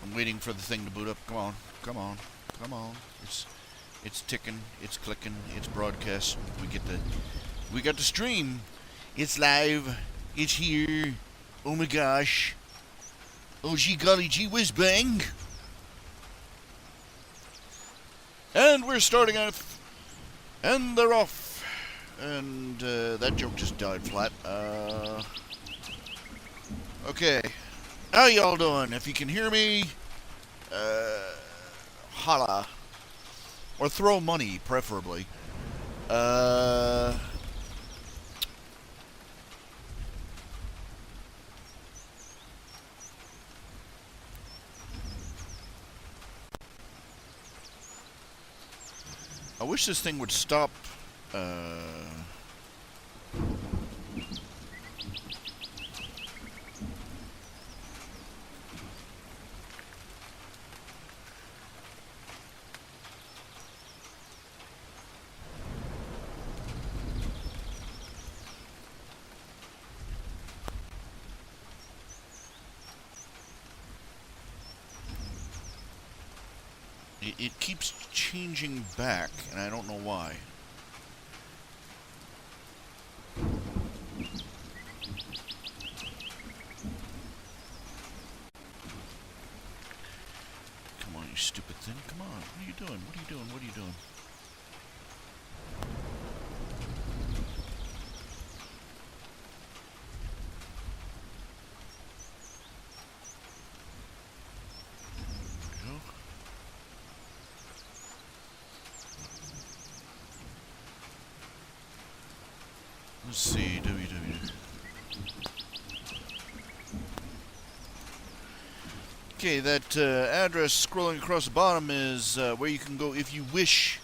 I'm waiting for the thing to boot up. Come on, come on, come on. It's ticking, it's clicking, it's broadcast. We got the stream. It's live. It's here. Oh my gosh. Oh gee golly gee whiz bang. And we're starting off. And they're off. And that joke just died flat. Okay. How y'all doing? If you can hear me, holla. Or throw money, preferably. I wish this thing would stop, it keeps changing back, and I don't know why. Come on, you stupid thing. Come on. What are you doing? What are you doing? What are you doing? Let's see, www. Okay, that address scrolling across the bottom is where you can go if you wish.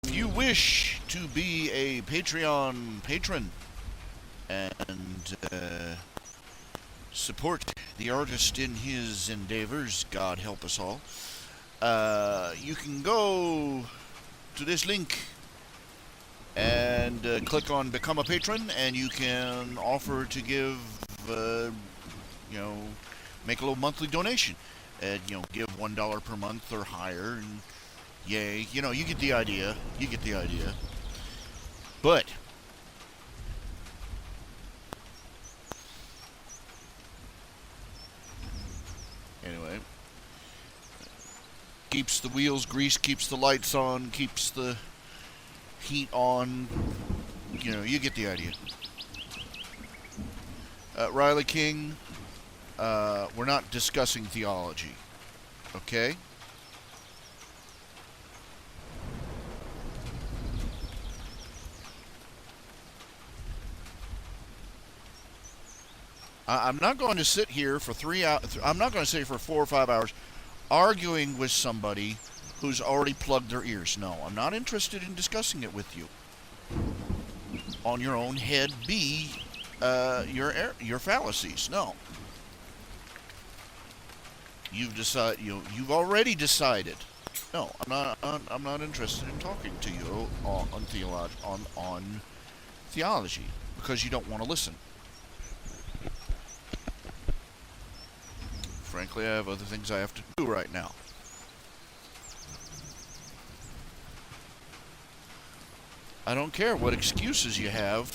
If you wish to be a Patreon patron and support the artist in his endeavors, God help us all, you can go to this link and click on Become a Patron, and you can offer to give, make a little monthly donation. Give $1 per month or higher, and yay. You get the idea. You get the idea. But anyway, keeps the wheels greased, keeps the lights on, keeps the heat on. You get the idea. Riley King, we're not discussing theology, okay? I'm not going to sit here for 3 hours. I'm not going to sit for 4 or 5 hours arguing with somebody who's already plugged their ears. No, I'm not interested in discussing it with you. On your own head, be your fallacies. No, you've already decided. No, I'm not interested in talking to you on theology because you don't want to listen. Frankly, I have other things I have to do right now. I don't care what excuses you have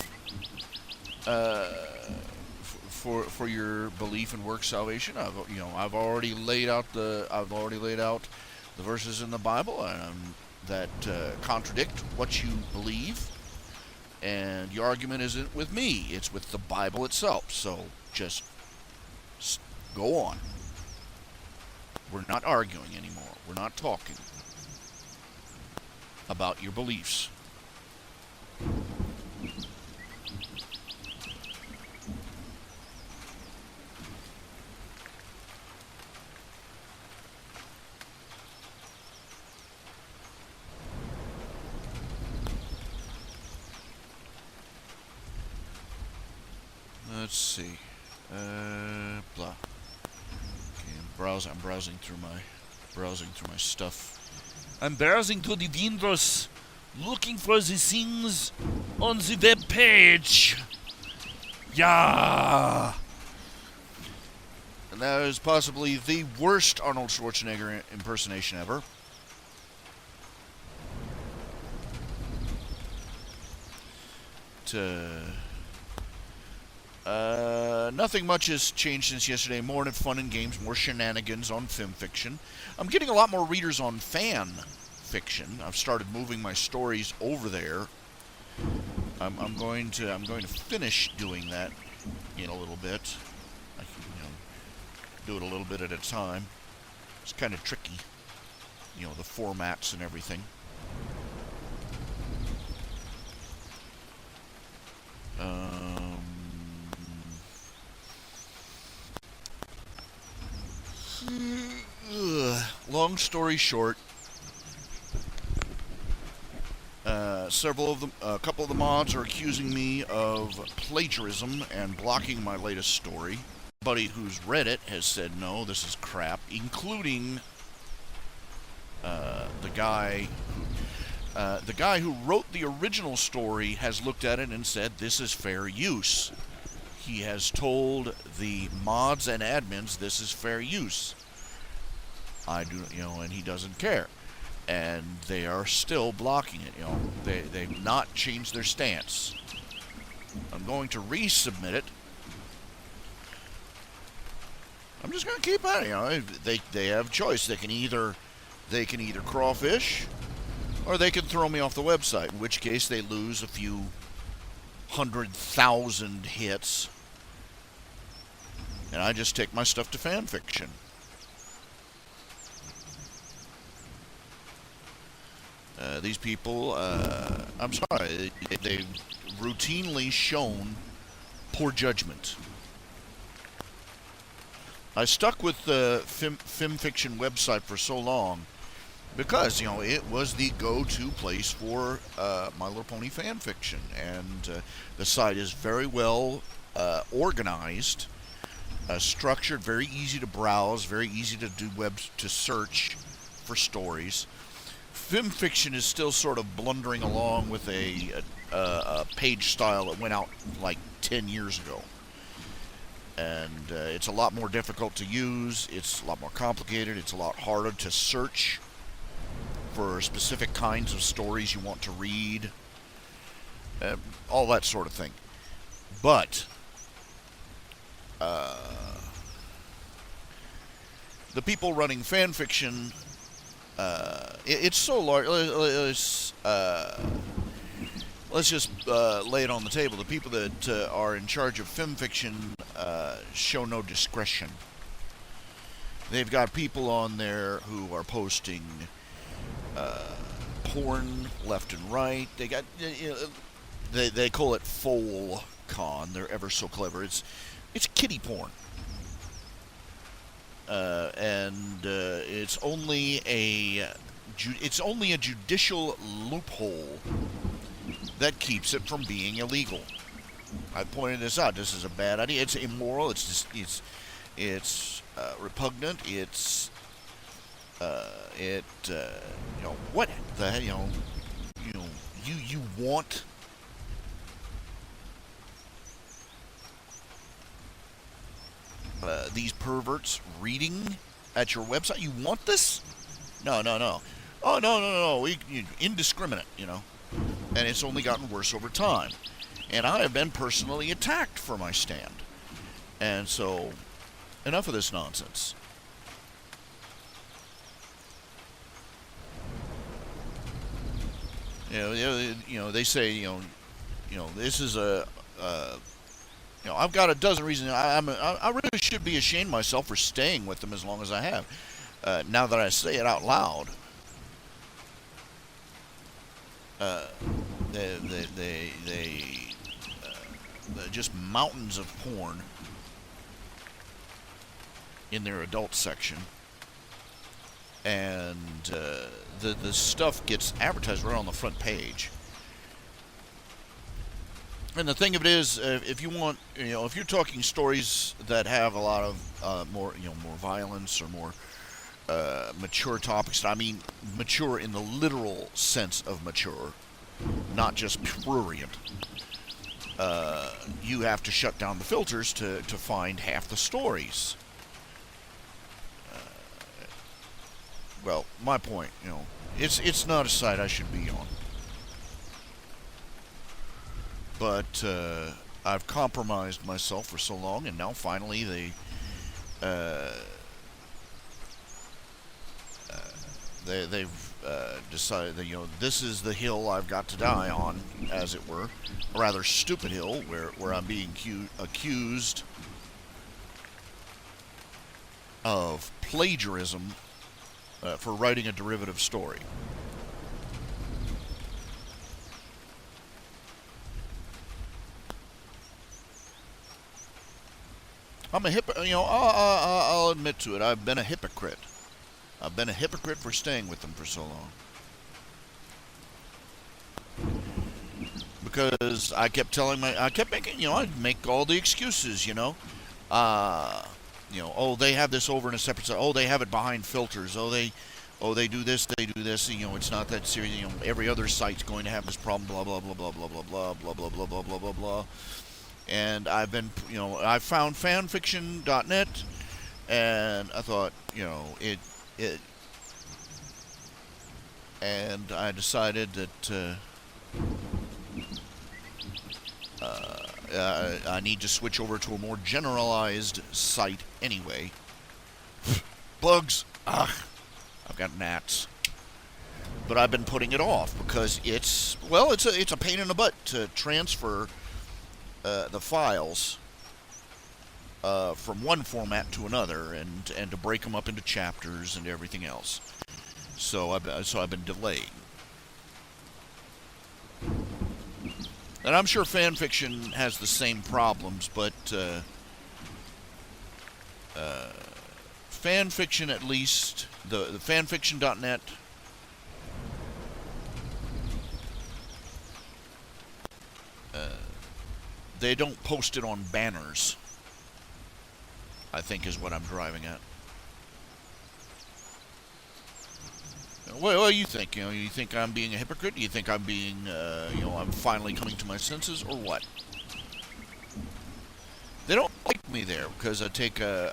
for your belief in work salvation. I've already laid out the verses in the Bible that contradict what you believe, and your argument isn't with me; it's with the Bible itself. So just go on. We're not arguing anymore. We're not talking about your beliefs. Let's see. Blah. I'm browsing through my stuff. I'm browsing through the Windows, looking for the things on the web page. Yeah. that is possibly the worst Arnold Schwarzenegger impersonation ever. Nothing much has changed since yesterday. More fun and games, more shenanigans on film fiction. I'm getting a lot more readers on fan fiction. I've started moving my stories over there. I'm going to finish doing that in a little bit. I can, do it a little bit at a time. It's kind of tricky, the formats and everything. Long story short, a couple of the mods are accusing me of plagiarism and blocking my latest story. Somebody who's read it has said no, this is crap, including the guy who wrote the original story has looked at it and said this is fair use. He has told the mods and admins this is fair use. I do, and he doesn't care. And they are still blocking it, They've not changed their stance. I'm going to resubmit it. I'm just going to keep at it, They have choice. They can either crawfish, or they can throw me off the website, in which case they lose a few 100,000 hits. And I just take my stuff to fan fiction. These people, I'm sorry, they've routinely shown poor judgment. I stuck with the film fiction website for so long because, it was the go-to place for My Little Pony fan fiction. And the site is very well organized, structured, very easy to browse, very easy to do to search for stories. Film fiction is still sort of blundering along with a page style that went out like 10 years ago. And it's a lot more difficult to use, it's a lot more complicated, it's a lot harder to search for specific kinds of stories you want to read, all that sort of thing. But the people running fan fiction, it's so large. Let's just lay it on the table. The people that are in charge of film fiction show no discretion. They've got people on there who are posting porn left and right. They got they call it Foal Con. They're ever so clever. It's kiddie porn. And it's only a judicial loophole that keeps it from being illegal. I pointed this out. This is a bad idea. It's immoral. It's repugnant. It's what the hell, you want these perverts reading at your website? You want this? No. Oh, no. Indiscriminate, And it's only gotten worse over time. And I have been personally attacked for my stand. And so, enough of this nonsense. They say, this is I've got a dozen reasons. I really should be ashamed of myself for staying with them as long as I have. Now that I say it out loud, just mountains of porn in their adult section, and the stuff gets advertised right on the front page. And the thing of it is, if you want, if you're talking stories that have a lot of more violence or more mature topics, I mean mature in the literal sense of mature, not just prurient, you have to shut down the filters to find half the stories. well, my point, it's not a site I should be on. But I've compromised myself for so long, and now finally uh, they've decided that this is the hill I've got to die on, as it were, a rather stupid hill where I'm being accused of plagiarism for writing a derivative story. I'm a I'll admit to it. I've been a hypocrite. I've been a hypocrite for staying with them for so long. Because I kept making, I'd make all the excuses, oh, they have this over in a separate site. Oh, they have it behind filters. Oh, they do this, it's not that serious. Every other site's going to have this problem. Blah blah blah blah blah blah blah blah blah blah blah blah blah blah. And I've been, I found fanfiction.net, and I thought, and I decided that I need to switch over to a more generalized site anyway. Bugs, I've got gnats. But I've been putting it off because it's a pain in the butt to transfer the files from one format to another, and to break them up into chapters and everything else. So I've been delaying. And I'm sure fanfiction has the same problems, but fanfiction, at least the fanfiction.net, they don't post it on banners, I think is what I'm driving at. What do you think? You think I'm being a hypocrite? Do you think I'm being, I'm finally coming to my senses, or what? They don't like me there because I take they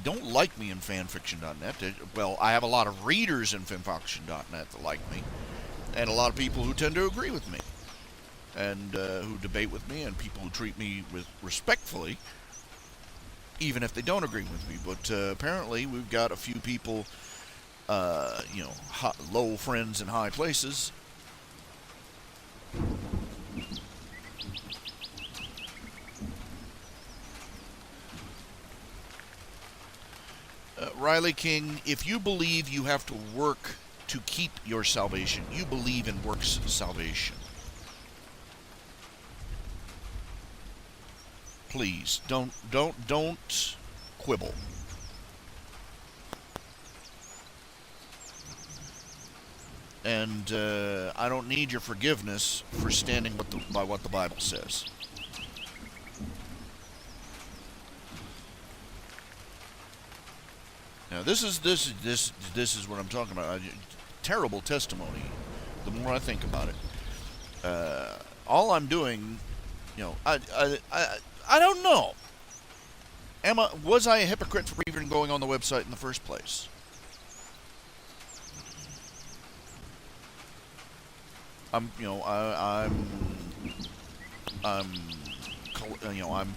don't like me in fanfiction.net. Well, I have a lot of readers in fanfiction.net that like me, and a lot of people who tend to agree with me, and who debate with me, and people who treat me respectfully, even if they don't agree with me. But apparently, we've got a few people, low friends in high places. Riley King, if you believe you have to work to keep your salvation, you believe in works salvation. Please don't quibble. And I don't need your forgiveness for standing by what the Bible says. Now this is what I'm talking about. Terrible testimony. The more I think about it, all I'm doing, I don't know. Was I a hypocrite for even going on the website in the first place? I'm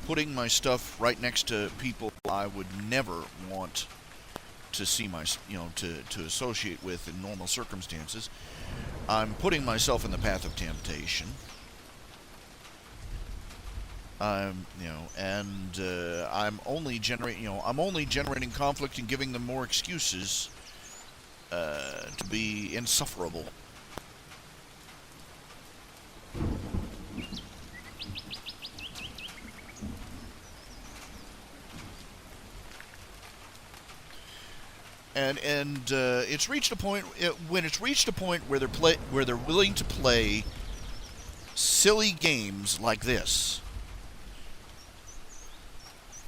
putting my stuff right next to people I would never want to see to associate with in normal circumstances. I'm putting myself in the path of temptation. I'm only generating conflict and giving them more excuses to be insufferable. And it's reached a point where they're willing to play silly games like this,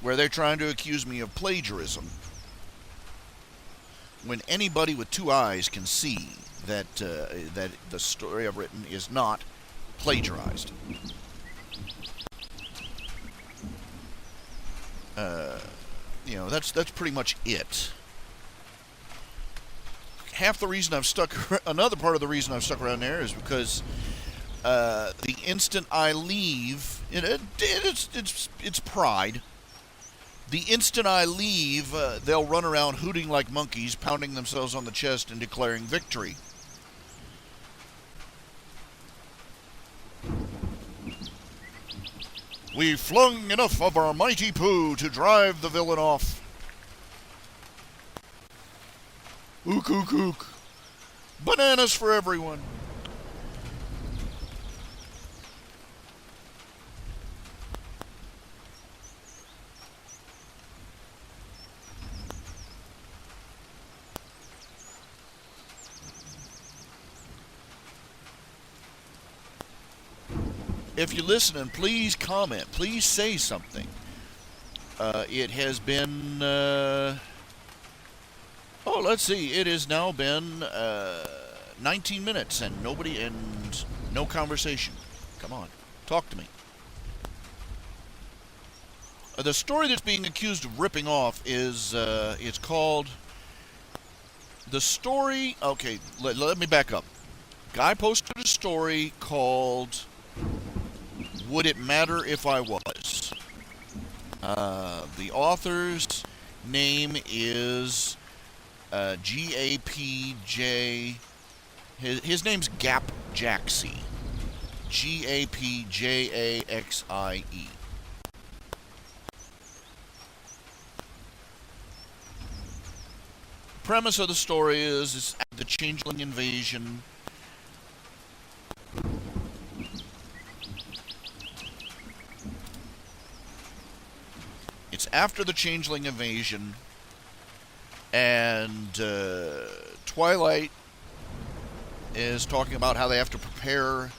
where they're trying to accuse me of plagiarism, when anybody with two eyes can see that the story I've written is not plagiarized. That's pretty much it. half the reason I've stuck, another part of the reason I've stuck around there is because the instant I leave, it's pride. The instant I leave, they'll run around hooting like monkeys, pounding themselves on the chest and declaring victory. We flung enough of our mighty poo to drive the villain off. Ook, ook, ook. Bananas for everyone. If you're listening, please comment. Please say something. It has been... let's see. It has now been 19 minutes and no conversation. Come on. Talk to me. The story that's being accused of ripping off is... it's called... The story... Okay, let me back up. Guy posted a story called... Would It Matter If I Was? The author's name is G-A-P-J... His name's Gap Jaxie. G-A-P-J-A-X-I-E. The premise of the story is the changeling invasion... It's after the changeling invasion, and Twilight is talking about how they have to prepare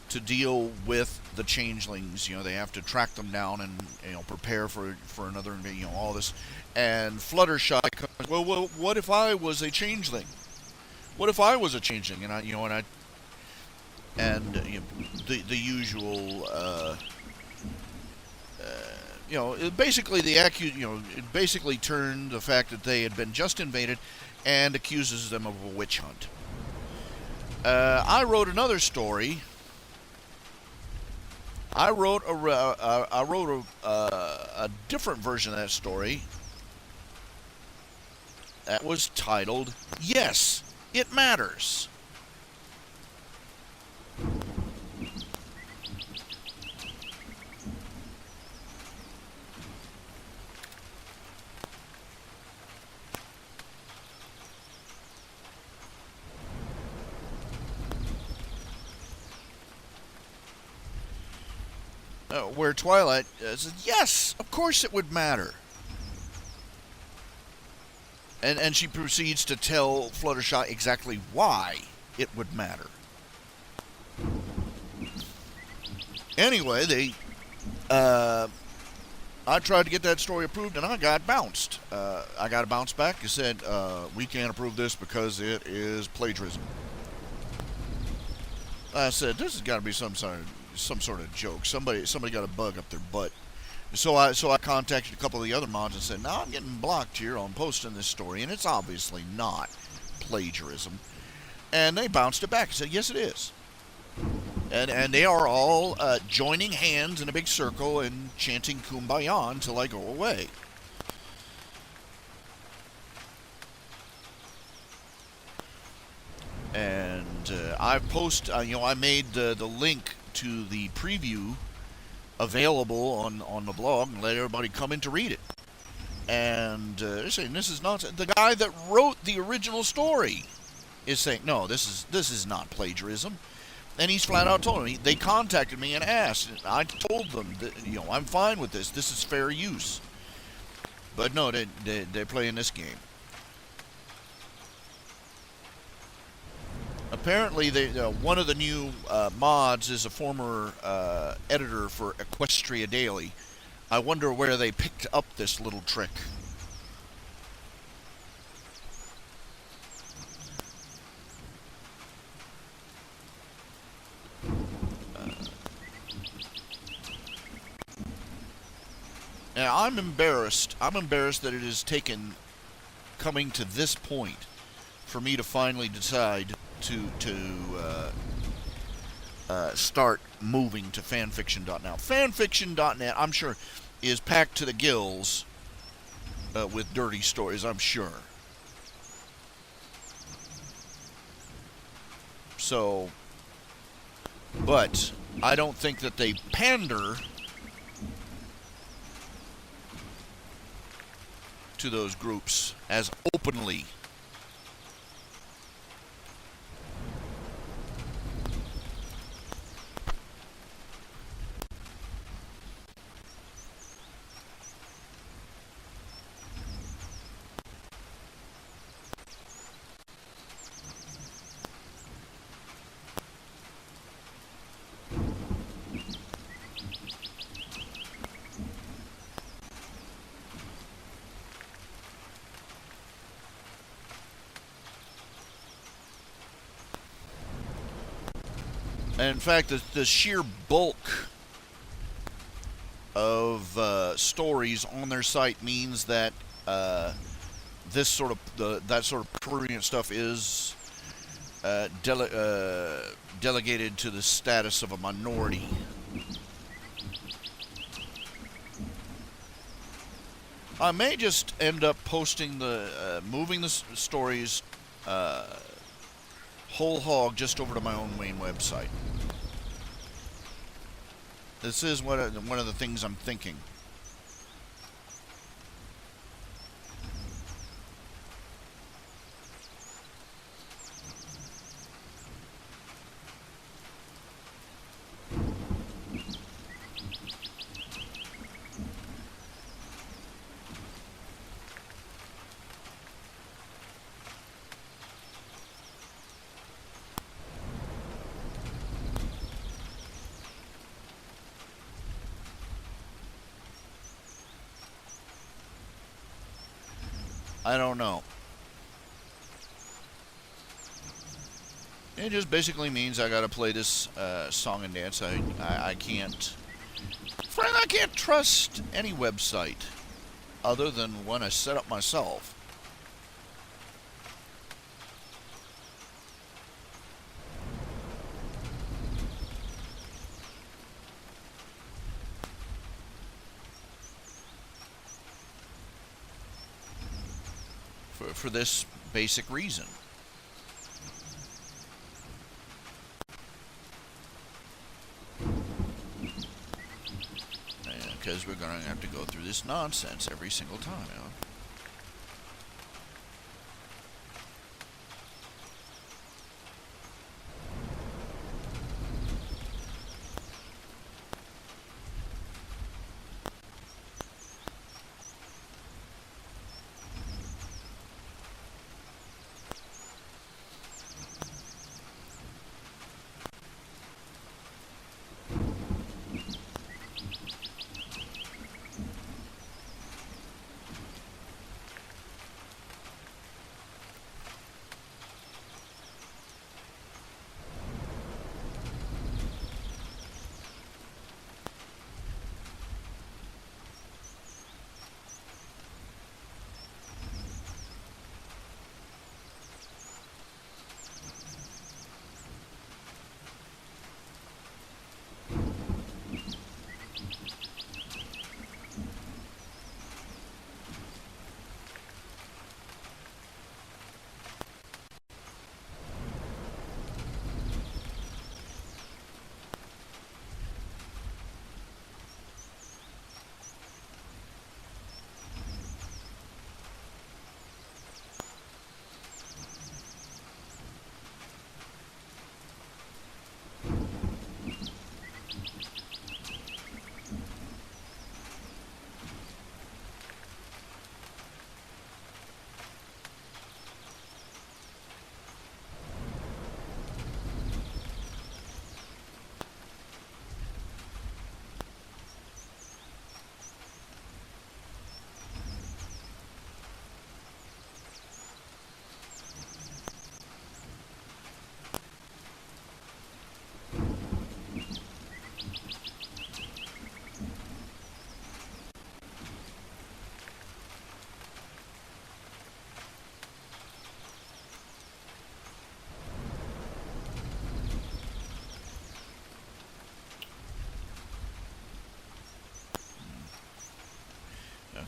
to deal with the changelings. You know, they have to track them down and prepare for another invasion. All this, and Fluttershy comes. Well, what if I was a changeling? What if I was a changeling? And the usual. It basically turned the fact that they had been just invaded and accuses them of a witch hunt. I wrote another story. I wrote a different version of that story that was titled, Yes, It Matters. Where Twilight says, yes, of course it would matter. And she proceeds to tell Fluttershy exactly why it would matter. Anyway, I tried to get that story approved, and I got bounced. I got a bounce back. It said, we can't approve this because it is plagiarism. I said, this has got to be some sort of joke. Somebody got a bug up their butt. So I contacted a couple of the other mods and said, no, I'm getting blocked here on posting this story, and it's obviously not plagiarism. And they bounced it back and said, yes, it is. And they are all joining hands in a big circle and chanting Kumbaya until I go away. And I made the link to the preview available on the blog and let everybody come in to read it. And they're saying this is not the guy that wrote the original story is saying no, this is not plagiarism. And he's flat out told me. They contacted me and asked. I told them that I'm fine with this. This is fair use. But no, they're playing this game. Apparently, one of the new mods is a former editor for Equestria Daily. I wonder where they picked up this little trick. Now, I'm embarrassed. I'm embarrassed that it has taken coming to this point for me to finally decide to start moving to fanfiction.net. Now, fanfiction.net, I'm sure, is packed to the gills with dirty stories, I'm sure. So, but I don't think that they pander to those groups as openly. In fact, the sheer bulk of stories on their site means that this sort of that sort of prurient stuff is delegated to the status of a minority. I may just end up posting moving the stories whole hog just over to my own main website. This is one of the things I'm thinking. I don't know. It just basically means I gotta play this song and dance. I can't... Friend, I can't trust any website other than one I set up myself. For this basic reason. Because we're going to have to go through this nonsense every single time, you know?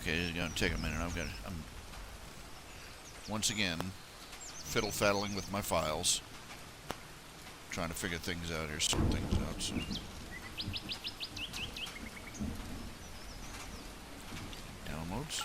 Okay, it's gonna take a minute. I'm once again fiddle-faddling with my files, trying to figure things out here, sort things out. So. Downloads.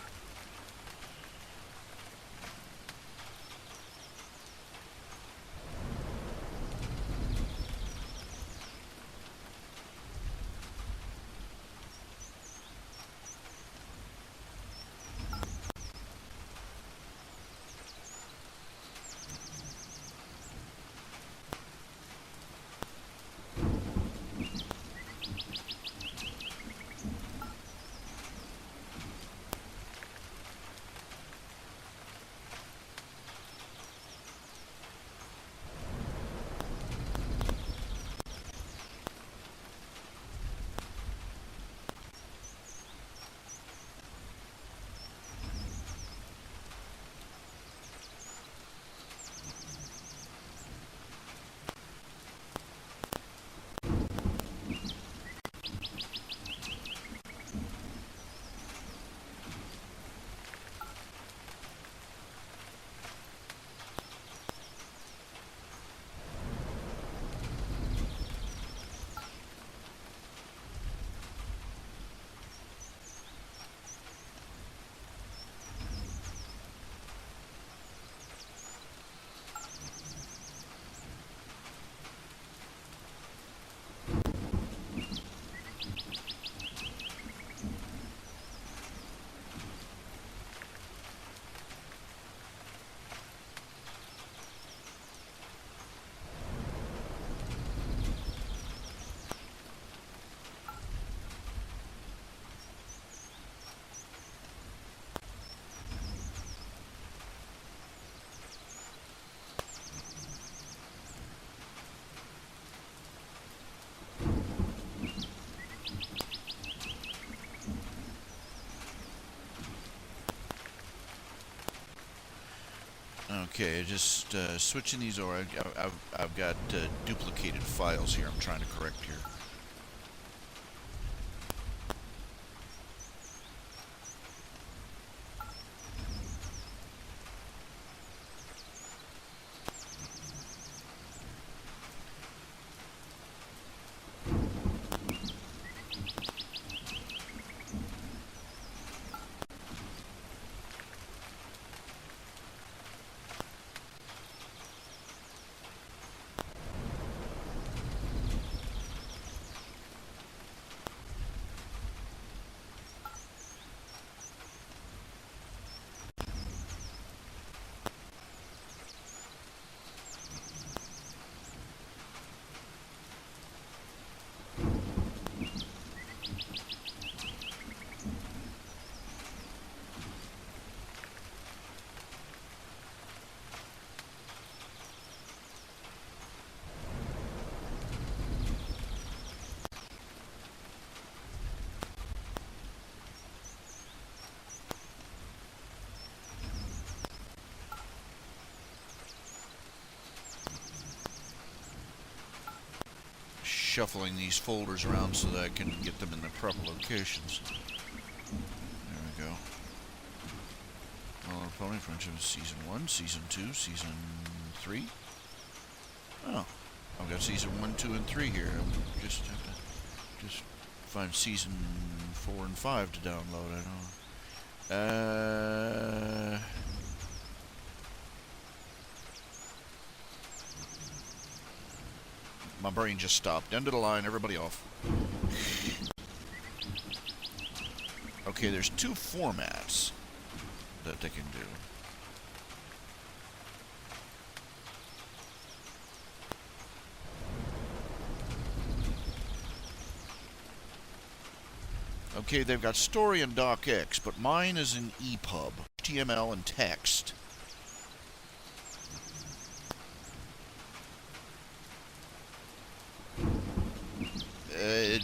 Okay, just switching these over. I've got duplicated files here. I'm trying to correct here. Shuffling these folders around so that I can get them in the proper locations. There we go. Well, Pony Friendship is Season 1, Season 2, Season 3. Oh, I've got Season 1, 2, and 3 here. I just have to find Season 4 and 5 to download. I don't. My brain just stopped. End of the line, everybody off. Okay, there's two formats that they can do. Okay, they've got story and docx, but mine is in EPUB, HTML and text.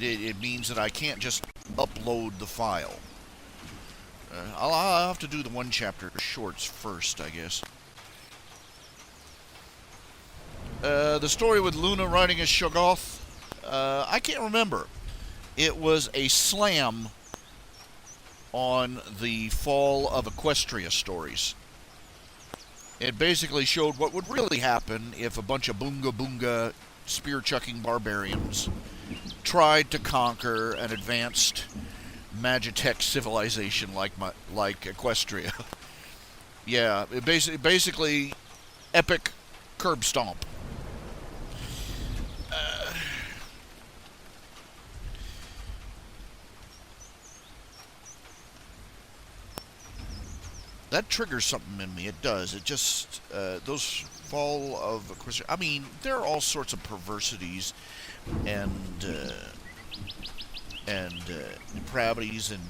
It means that I can't just upload the file. I'll have to do the one chapter shorts first, I guess. The story with Luna riding a Shoggoth, I can't remember. It was a slam on the fall of Equestria stories. It basically showed what would really happen if a bunch of boonga boonga spear-chucking barbarians tried to conquer an advanced Magitech civilization like Equestria. Yeah, it basically epic curb stomp. That triggers something in me. It does. It just those fall of Equestria. I mean, there are all sorts of perversities and depravities and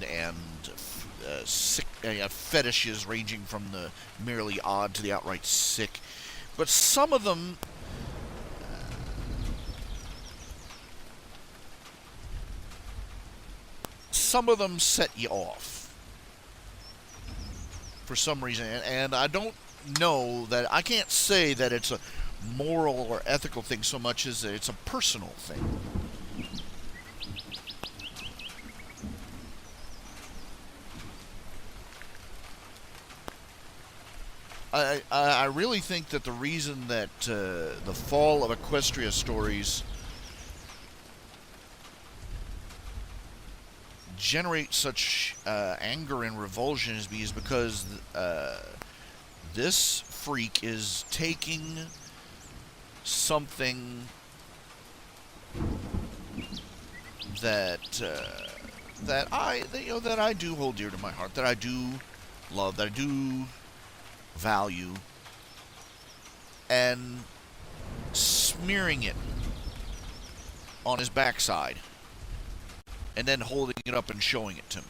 sick fetishes ranging from the merely odd to the outright sick. But some of them set you off for some reason, and I don't know that I can't say that it's a moral or ethical thing so much as it's a personal thing. I really think that the reason that the fall of Equestria stories generate such anger and revulsion is because this freak is taking something that I do hold dear to my heart, that I do love, that I do value, and smearing it on his backside, and then holding it up and showing it to me.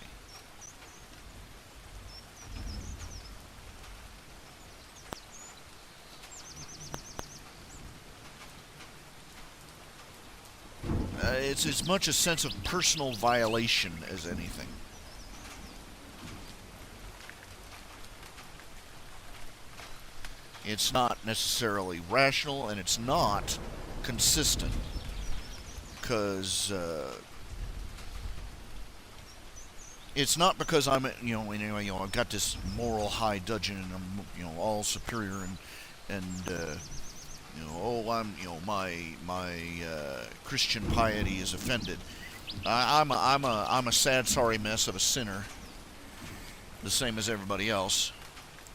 It's as much a sense of personal violation as anything. It's not necessarily rational, and it's not consistent, because it's not because I'm, I've got this moral high dudgeon and I'm, all superior and my Christian piety is offended. I'm a sad, sorry mess of a sinner, the same as everybody else,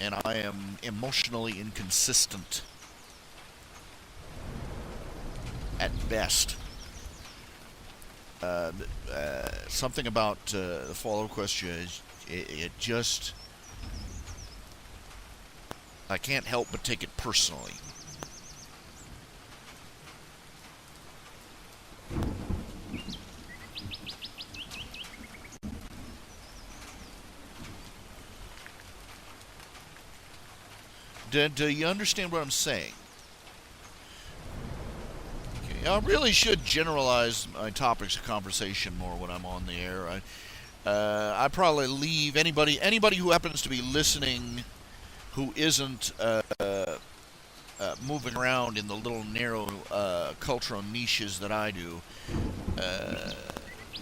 and I am emotionally inconsistent at best. Something about the fall of Equestria is it just, I can't help but take it personally. Do you understand what I'm saying? Okay, I really should generalize my topics of conversation more when I'm on the air. I probably leave anybody who happens to be listening who isn't moving around in the little narrow cultural niches that I do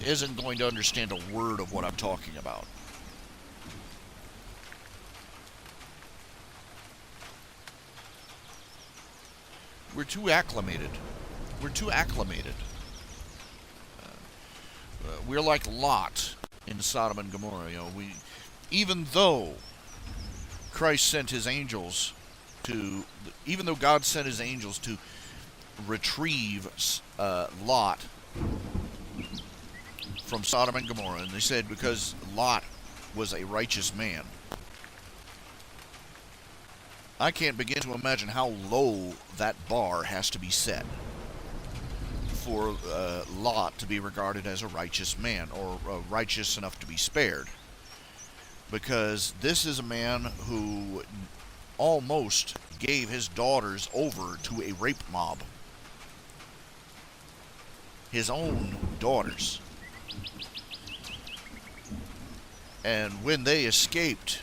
isn't going to understand a word of what I'm talking about. We're too acclimated. We're like Lot in Sodom and Gomorrah. Even though Christ sent his angels even though God sent his angels to retrieve Lot from Sodom and Gomorrah, and they said because Lot was a righteous man, I can't begin to imagine how low that bar has to be set for Lot to be regarded as a righteous man, or righteous enough to be spared. Because this is a man who almost gave his daughters over to a rape mob. His own daughters. And when they escaped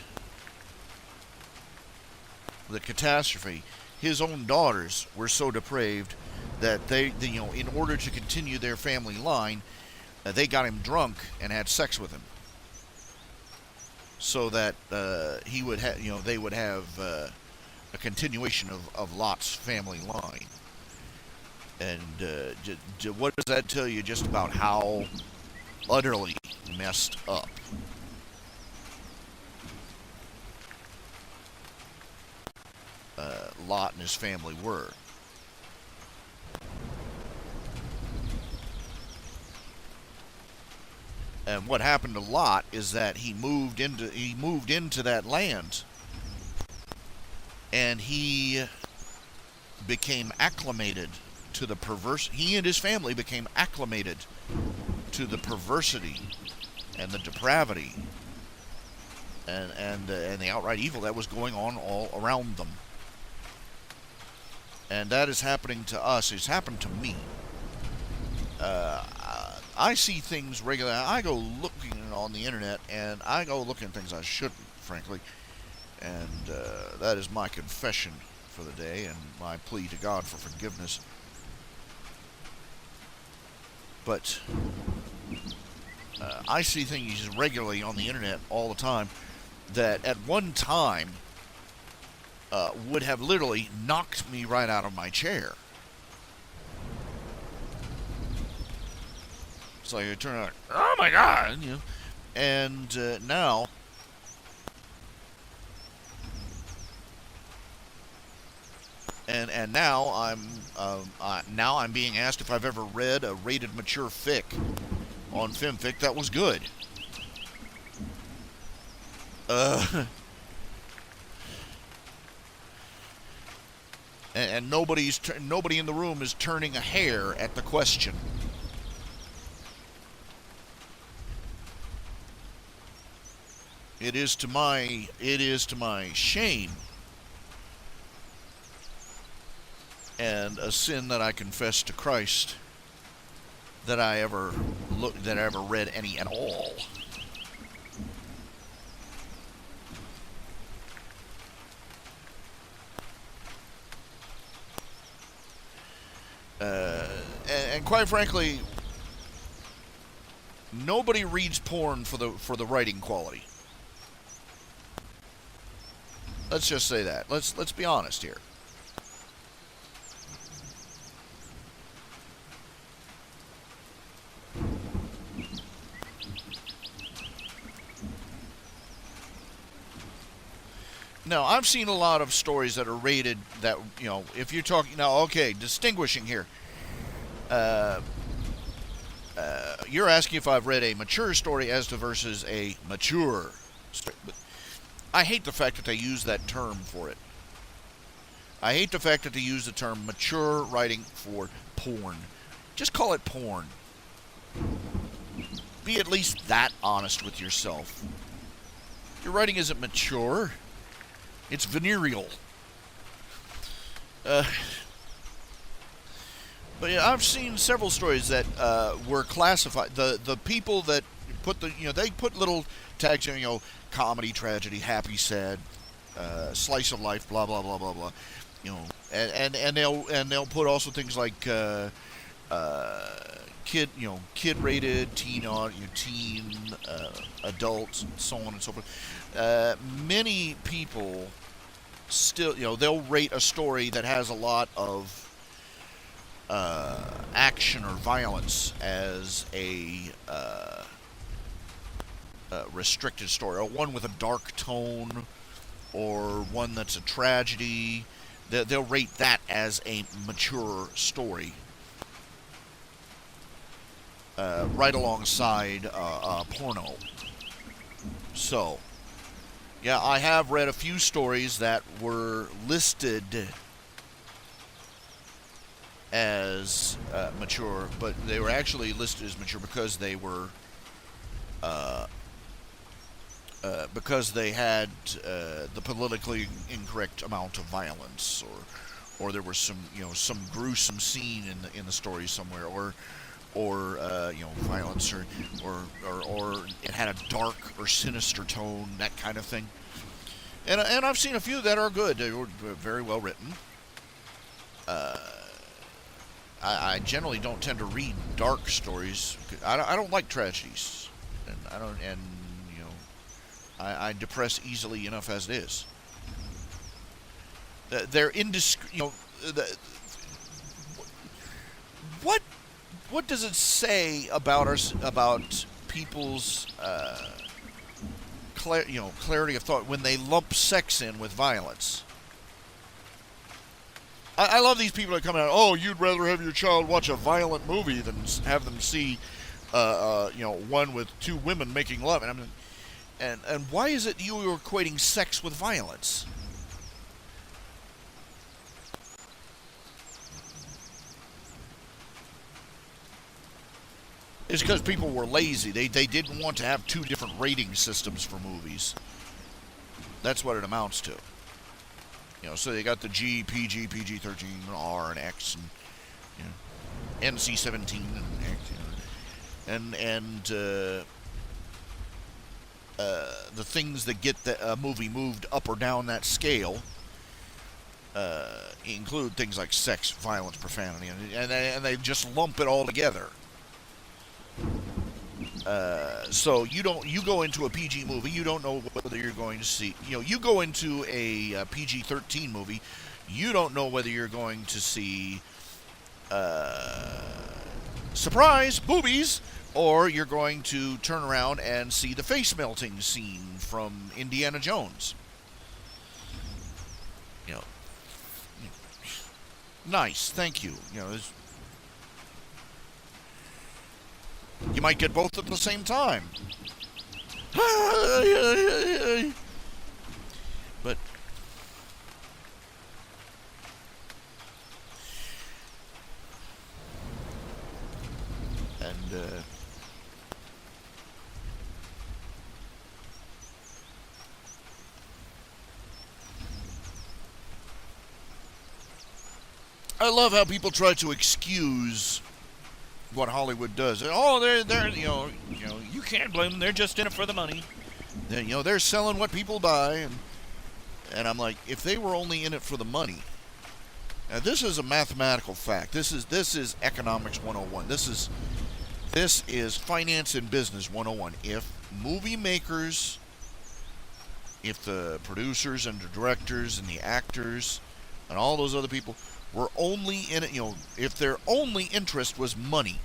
the catastrophe, his own daughters were so depraved that they in order to continue their family line, they got him drunk and had sex with him. so that he would have, they would have a continuation of Lot's family line. And what does that tell you just about how utterly messed up Lot and his family were? And what happened to Lot is that he moved into that land, and he became acclimated to the perverse. He and his family became acclimated to the perversity and the depravity and the outright evil that was going on all around them. And that is happening to us. It's happened to me. I see things regularly. I go looking on the internet, and I go looking at things I shouldn't, frankly. And that is my confession for the day and my plea to God for forgiveness. But I see things regularly on the internet all the time that at one time would have literally knocked me right out of my chair. It's like I turn out, oh my God, and now now I'm being asked if I've ever read a rated mature fic on FemFic that was good. And nobody in the room is turning a hair at the question. It is to my shame and a sin that I confess to Christ that I ever read any at all. And quite frankly, nobody reads porn for the writing quality. Let's just say that. Let's be honest here. Now, I've seen a lot of stories that are rated that, if you're talking now, okay, distinguishing here. You're asking if I've read a mature story as to versus a mature story. I hate the fact that they use that term for it. I hate the fact that they use the term mature writing for porn. Just call it porn. Be at least that honest with yourself. Your writing isn't mature. It's venereal. But yeah, I've seen several stories that were classified. The people that put they put little tags in, comedy, tragedy, happy, sad, slice of life, blah blah blah blah blah. And they'll put also things like kid rated, teen adults, and so on and so forth. Many people still, they'll rate a story that has a lot of action or violence as a restricted story, or one with a dark tone, or one that's a tragedy. They'll rate that as a mature story, right alongside porno. So, yeah, I have read a few stories that were listed as mature, but they were actually listed as mature because they were because they had the politically incorrect amount of violence, or there was some gruesome scene in the story somewhere, or violence, or it had a dark or sinister tone, that kind of thing. And I've seen a few that are good. They were very well written. I generally don't tend to read dark stories. I don't like tragedies, and I depress easily enough as it is. They're indiscreet. What what does it say about people's clarity of thought when they lump sex in with violence? I love these people that come out. Oh, you'd rather have your child watch a violent movie than have them see, one with two women making love. And why is it you are equating sex with violence? It's because people were lazy. They didn't want to have two different rating systems for movies. That's what it amounts to. So they got the G, PG, PG-13, R, and X, and NC-17, and X, the things that get a movie moved up or down that scale include things like sex, violence, profanity, and they just lump it all together. So you go into a PG movie, you don't know whether you're going to see. You go into a PG-13 movie, you don't know whether you're going to see surprise boobies, or you're going to turn around and see the face melting scene from Indiana Jones. Nice, thank you. You might get both at the same time. But I love how people try to excuse what Hollywood does. Oh, they're you can't blame them. They're just in it for the money. They're selling what people buy, and I'm like, if they were only in it for the money. Now, this is a mathematical fact. This is economics 101. This is finance and business 101. If movie makers, if the producers and the directors and the actors and all those other people were only in it, if their only interest was money,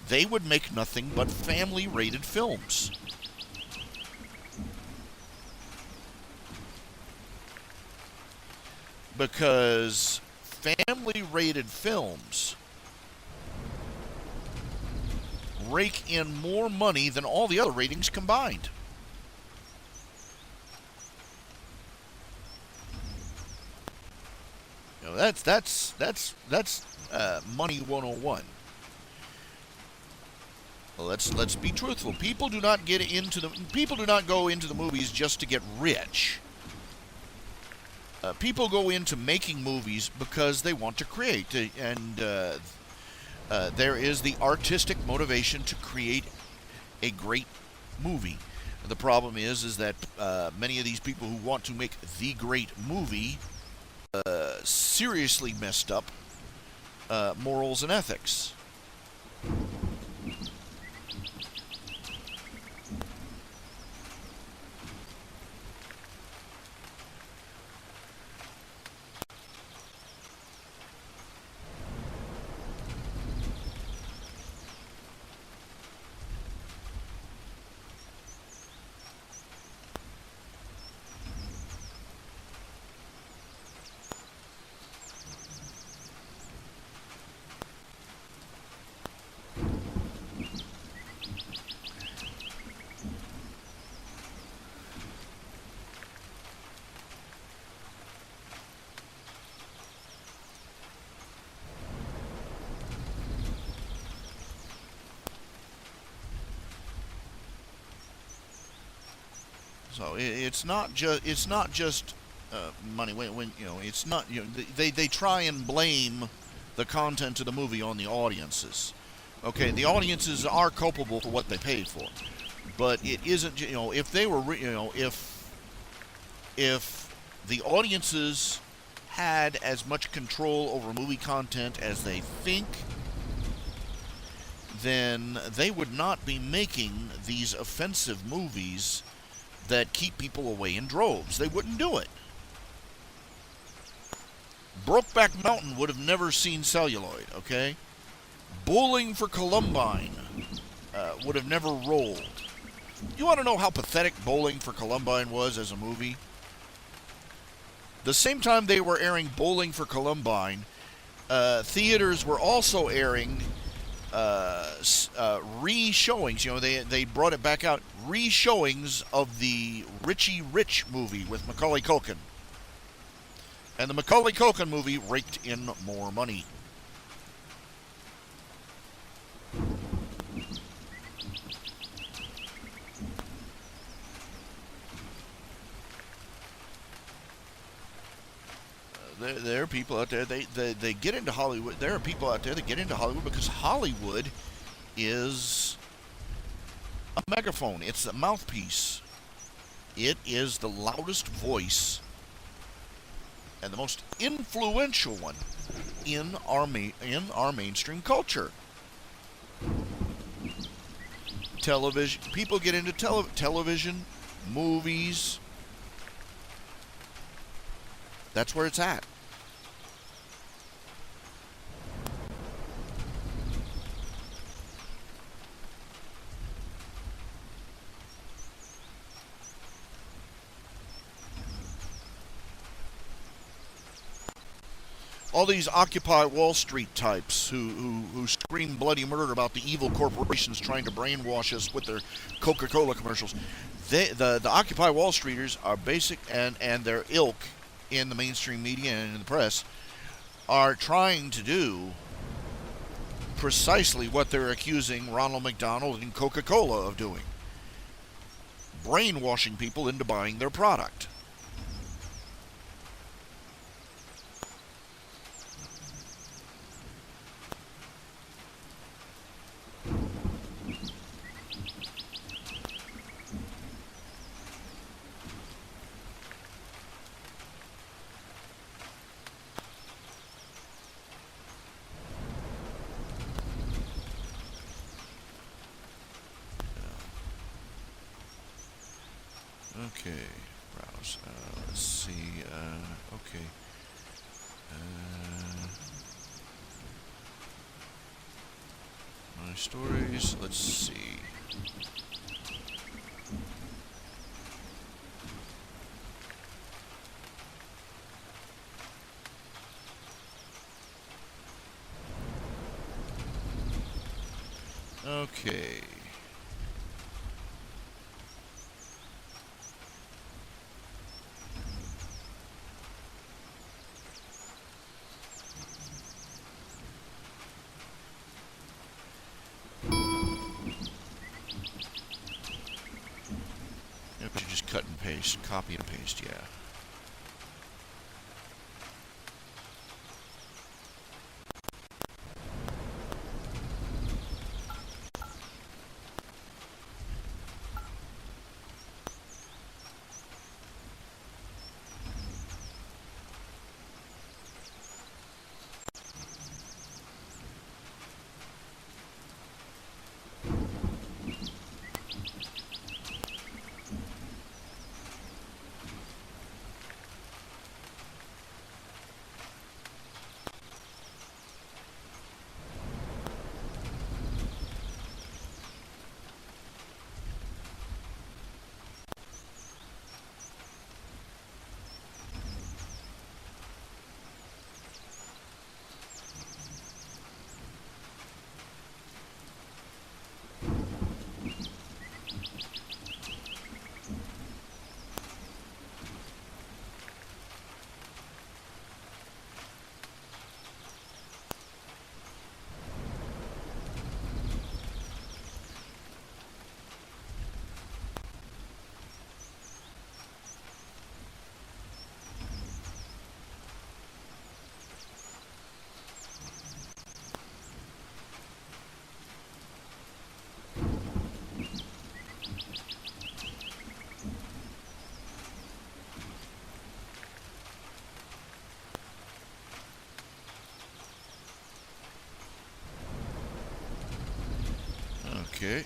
they would make nothing but family-rated films. Because family-rated films rake in more money than all the other ratings combined. That's money 101. Well, let's be truthful. People do not go into the movies just to get rich. People go into making movies because they want to create, and there is the artistic motivation to create a great movie. The problem is that many of these people who want to make the great movie seriously messed up morals and ethics. So it's not just money. When it's not. They try and blame the content of the movie on the audiences. Okay, the audiences are culpable for what they paid for, but it isn't. If they were, if the audiences had as much control over movie content as they think, then they would not be making these offensive movies that keep people away in droves. They wouldn't do it. Brokeback Mountain would have never seen celluloid, okay? Bowling for Columbine would have never rolled. You want to know how pathetic Bowling for Columbine was as a movie? The same time they were airing Bowling for Columbine, theaters were also airing re-showings. You know, they brought it back out. Re-showings of the Richie Rich movie with Macaulay Culkin. And the Macaulay Culkin movie raked in more money. There are people out there, they get into Hollywood. There are people out there that get into Hollywood because Hollywood is a megaphone. It's a mouthpiece. It is the loudest voice and the most influential one in our mainstream culture. Television. People get into television, movies. That's where it's at. All these Occupy Wall Street types who scream bloody murder about the evil corporations trying to brainwash us with their Coca-Cola commercials. The Occupy Wall Streeters are basic, and their ilk in the mainstream media and in the press are trying to do precisely what they're accusing Ronald McDonald and Coca-Cola of doing. Brainwashing people into buying their product. Okay, browse. Let's see. Okay. My stories. Let's see. Okay. Cut and paste, copy and paste, yeah. Okay.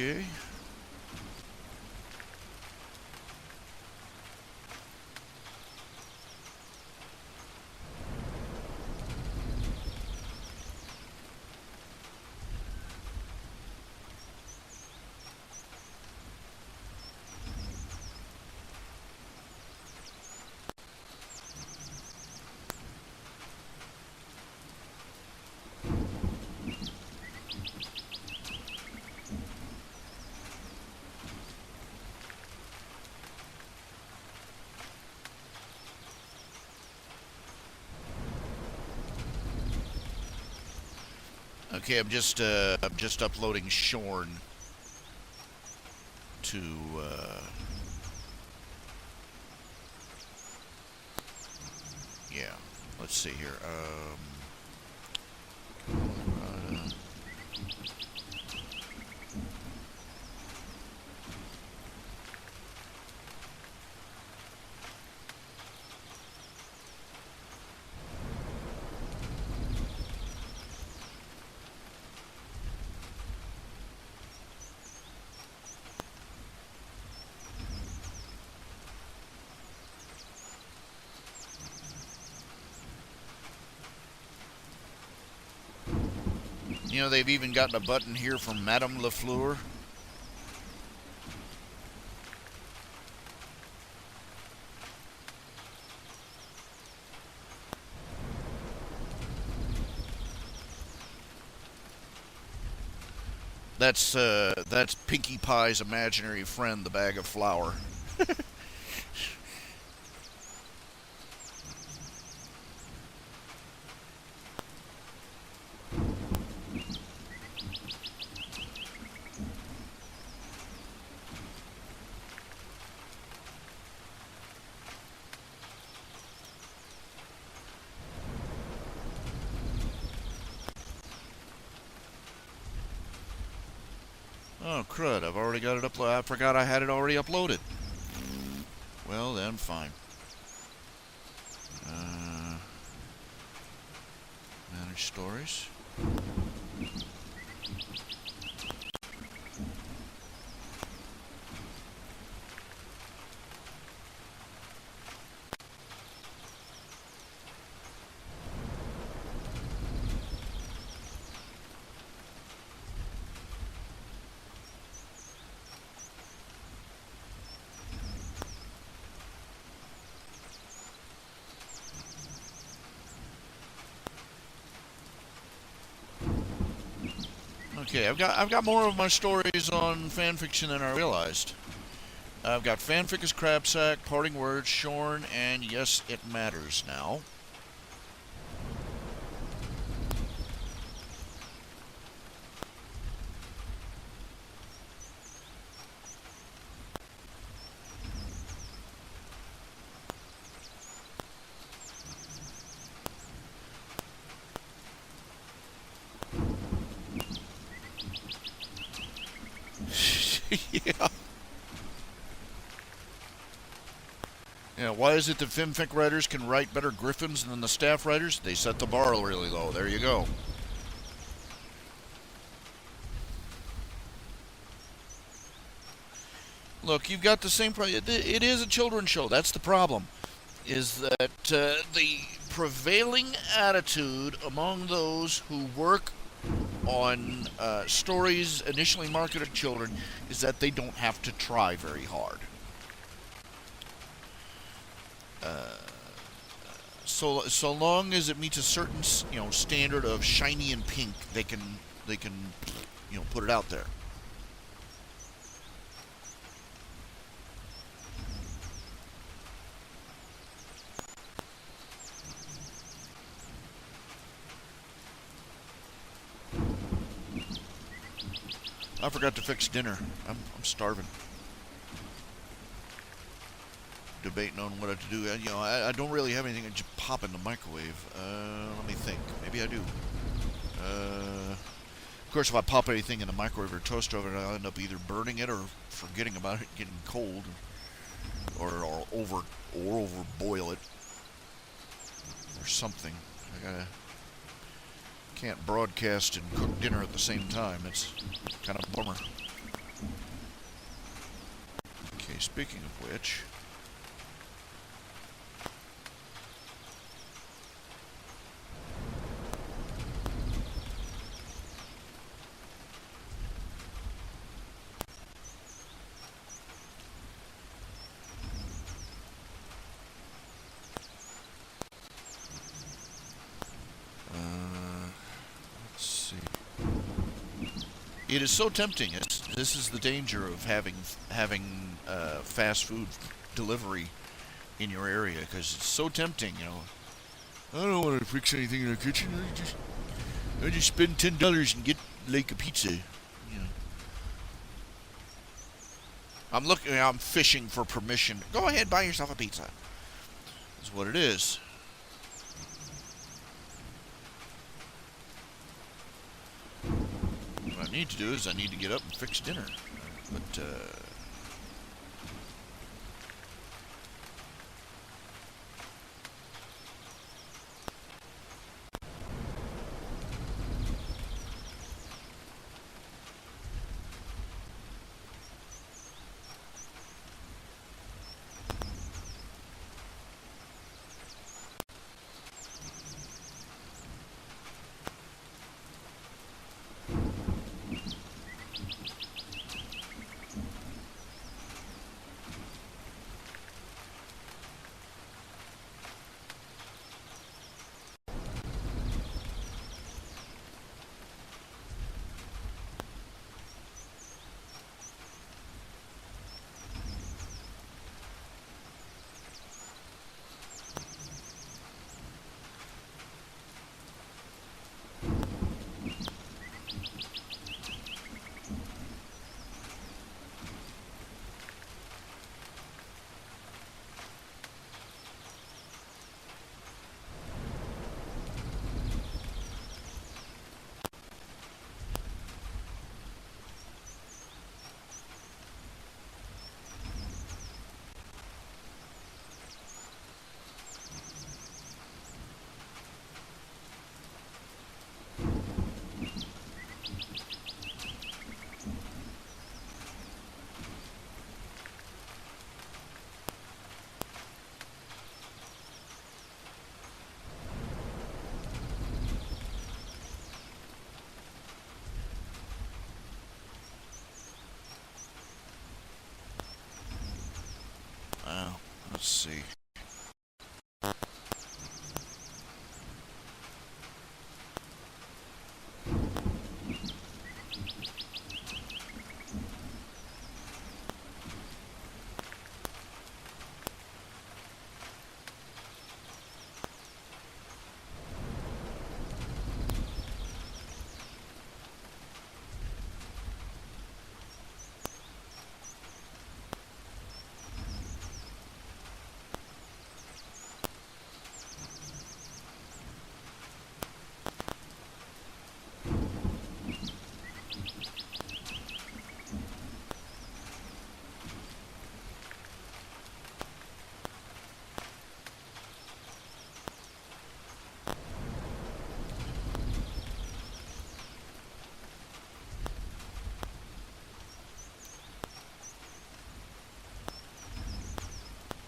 Okay. Okay, I'm just uploading Shorn to yeah. Let's see here. You know, they've even gotten a button here from Madame LaFleur. That's Pinkie Pie's imaginary friend, the bag of flour. Oh, crud, I've already got it uploaded. I forgot I had it already uploaded. Well, then, fine. Manage stories. Okay, I've got more of my stories on fanfiction than I realized. I've got Fanfic as Crabsack, Parting Words, Shorn, and Yes, It Matters now. Yeah. Yeah, why is it that fanfic writers can write better griffins than the staff writers? They set the bar really low. There you go. Look, you've got the same problem. It is a children's show. That's the problem. Is that the prevailing attitude among those who work on stories initially marketed to children is that they don't have to try very hard. So long as it meets a certain standard of shiny and pink, they can put it out there. I forgot to fix dinner. I'm starving. Debating on what to do. I don't really have anything to just pop in the microwave. Let me think. Maybe I do. Of course, if I pop anything in the microwave or toaster oven, I'll end up either burning it or forgetting about it, getting cold, or over boil it, or something. Can't broadcast and cook dinner at the same time. It's kind of a bummer. Okay, speaking of which... let's see. It is so tempting. This is the danger of having fast food delivery in your area, because it's so tempting. I don't want to fix anything in the kitchen. I just spend $10 and get like a pizza. I'm fishing for permission. Go ahead, buy yourself a pizza. That's what it is. What I need to do is I need to get up and fix dinner. But, let's see.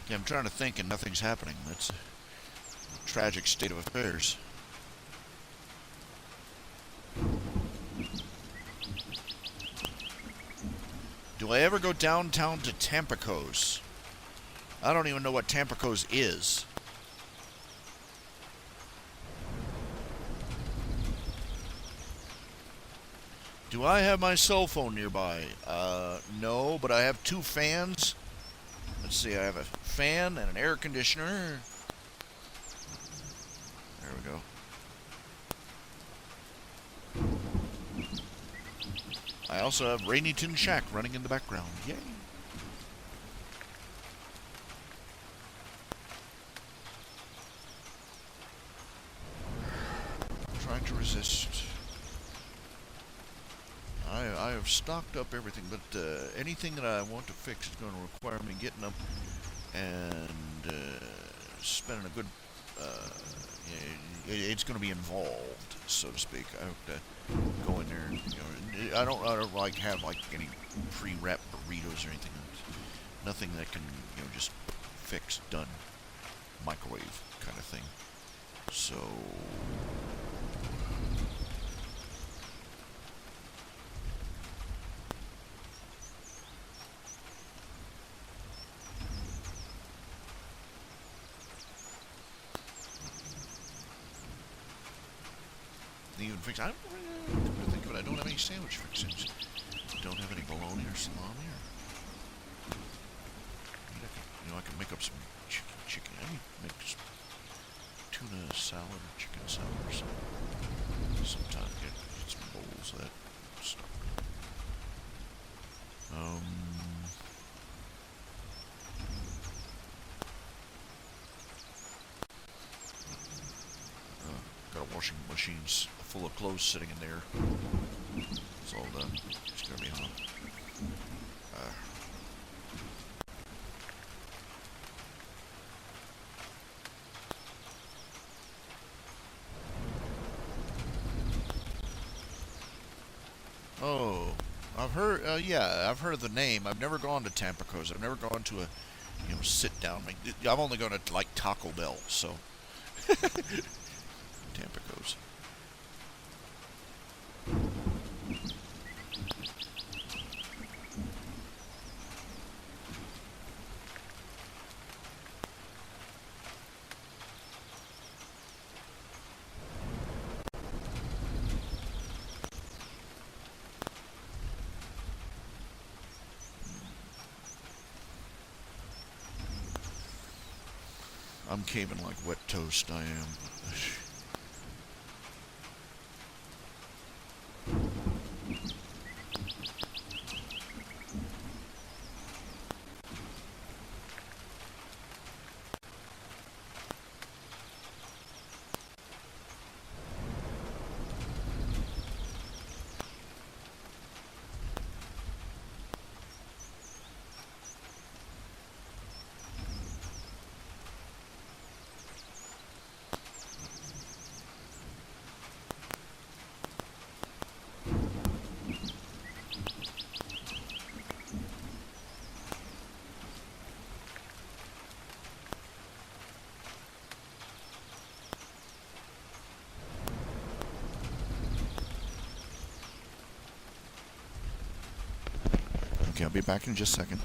Yeah, I'm trying to think and nothing's happening. That's a tragic state of affairs. Do I ever go downtown to Tampacos? I don't even know what Tampacos is. Do I have my cell phone nearby? No, but I have two fans. Let's see, I have a fan and an air conditioner. There we go. I also have Raineyton Shack running in the background. Yay! Trying to resist. I have stocked up everything, but anything that I want to fix is going to require me getting up and spending a good it's going to be involved, so to speak. I hope to go in there. I don't like have like any pre-wrapped burritos or anything. Nothing that can just fix, done, microwave kind of thing. So. Even fix. I don't think of it. I don't have any sandwich fixings. Don't have any bologna or salami or. I can make up some chicken. I need to make some tuna salad or chicken salad or something. Sometime get some bowls of that stuff. Got a washing machine's full of clothes sitting in there. It's all done. It's gonna be hot. Oh, I've heard. Yeah, I've heard of the name. I've never gone to Tampico's. I've never gone to a, sit down. I've only gone to like Taco Bell. So, Tampico's. I'm caving like wet toast, I am. Okay, I'll be back in just a second.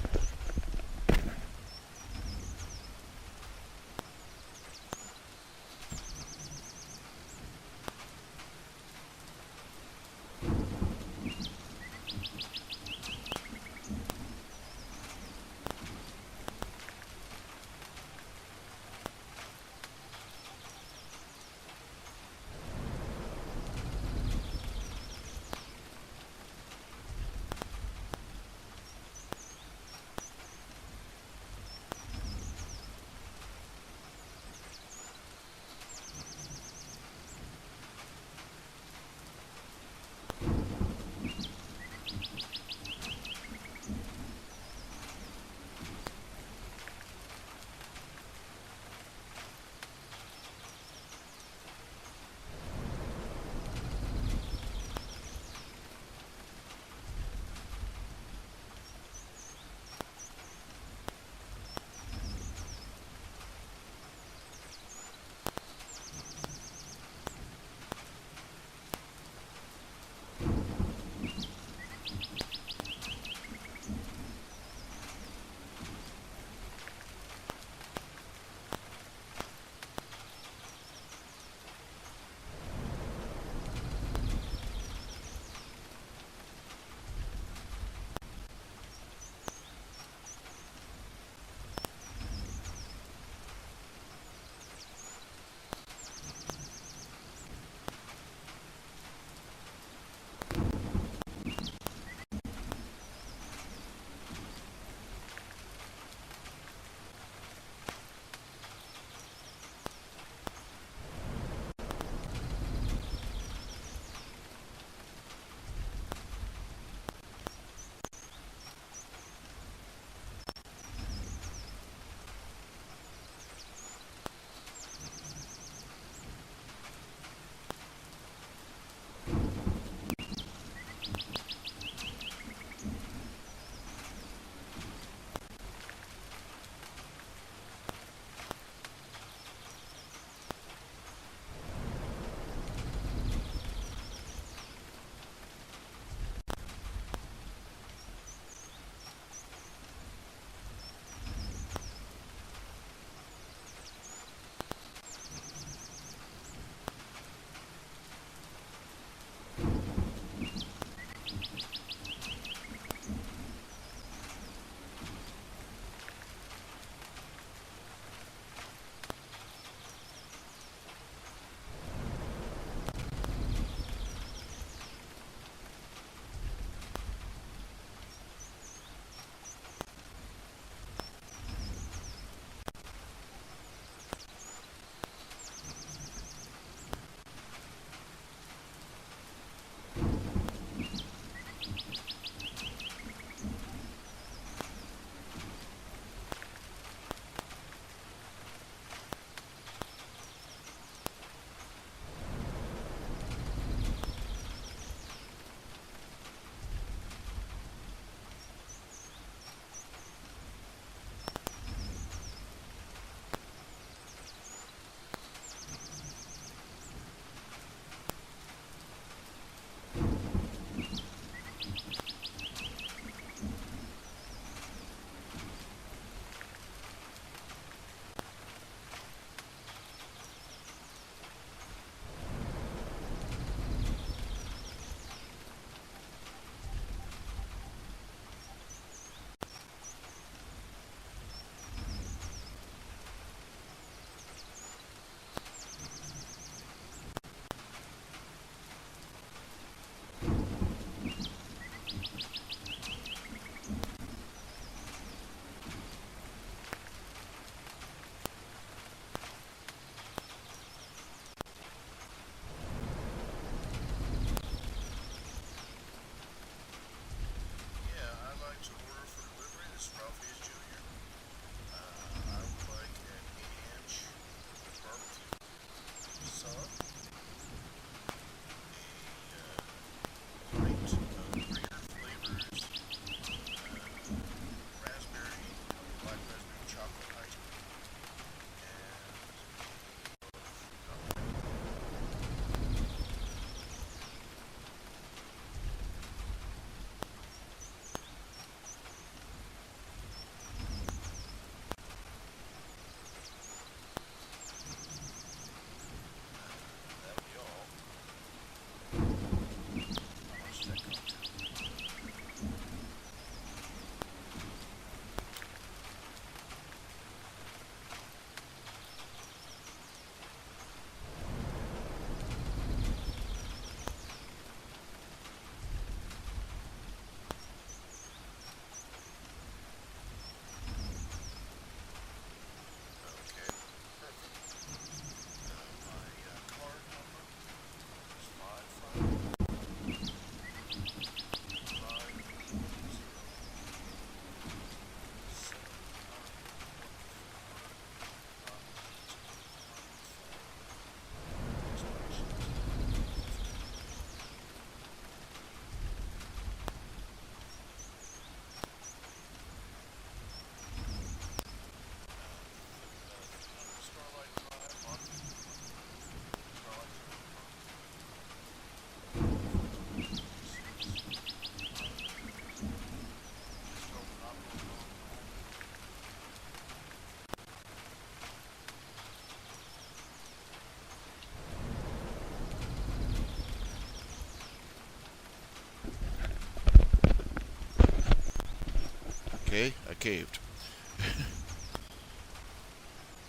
caved.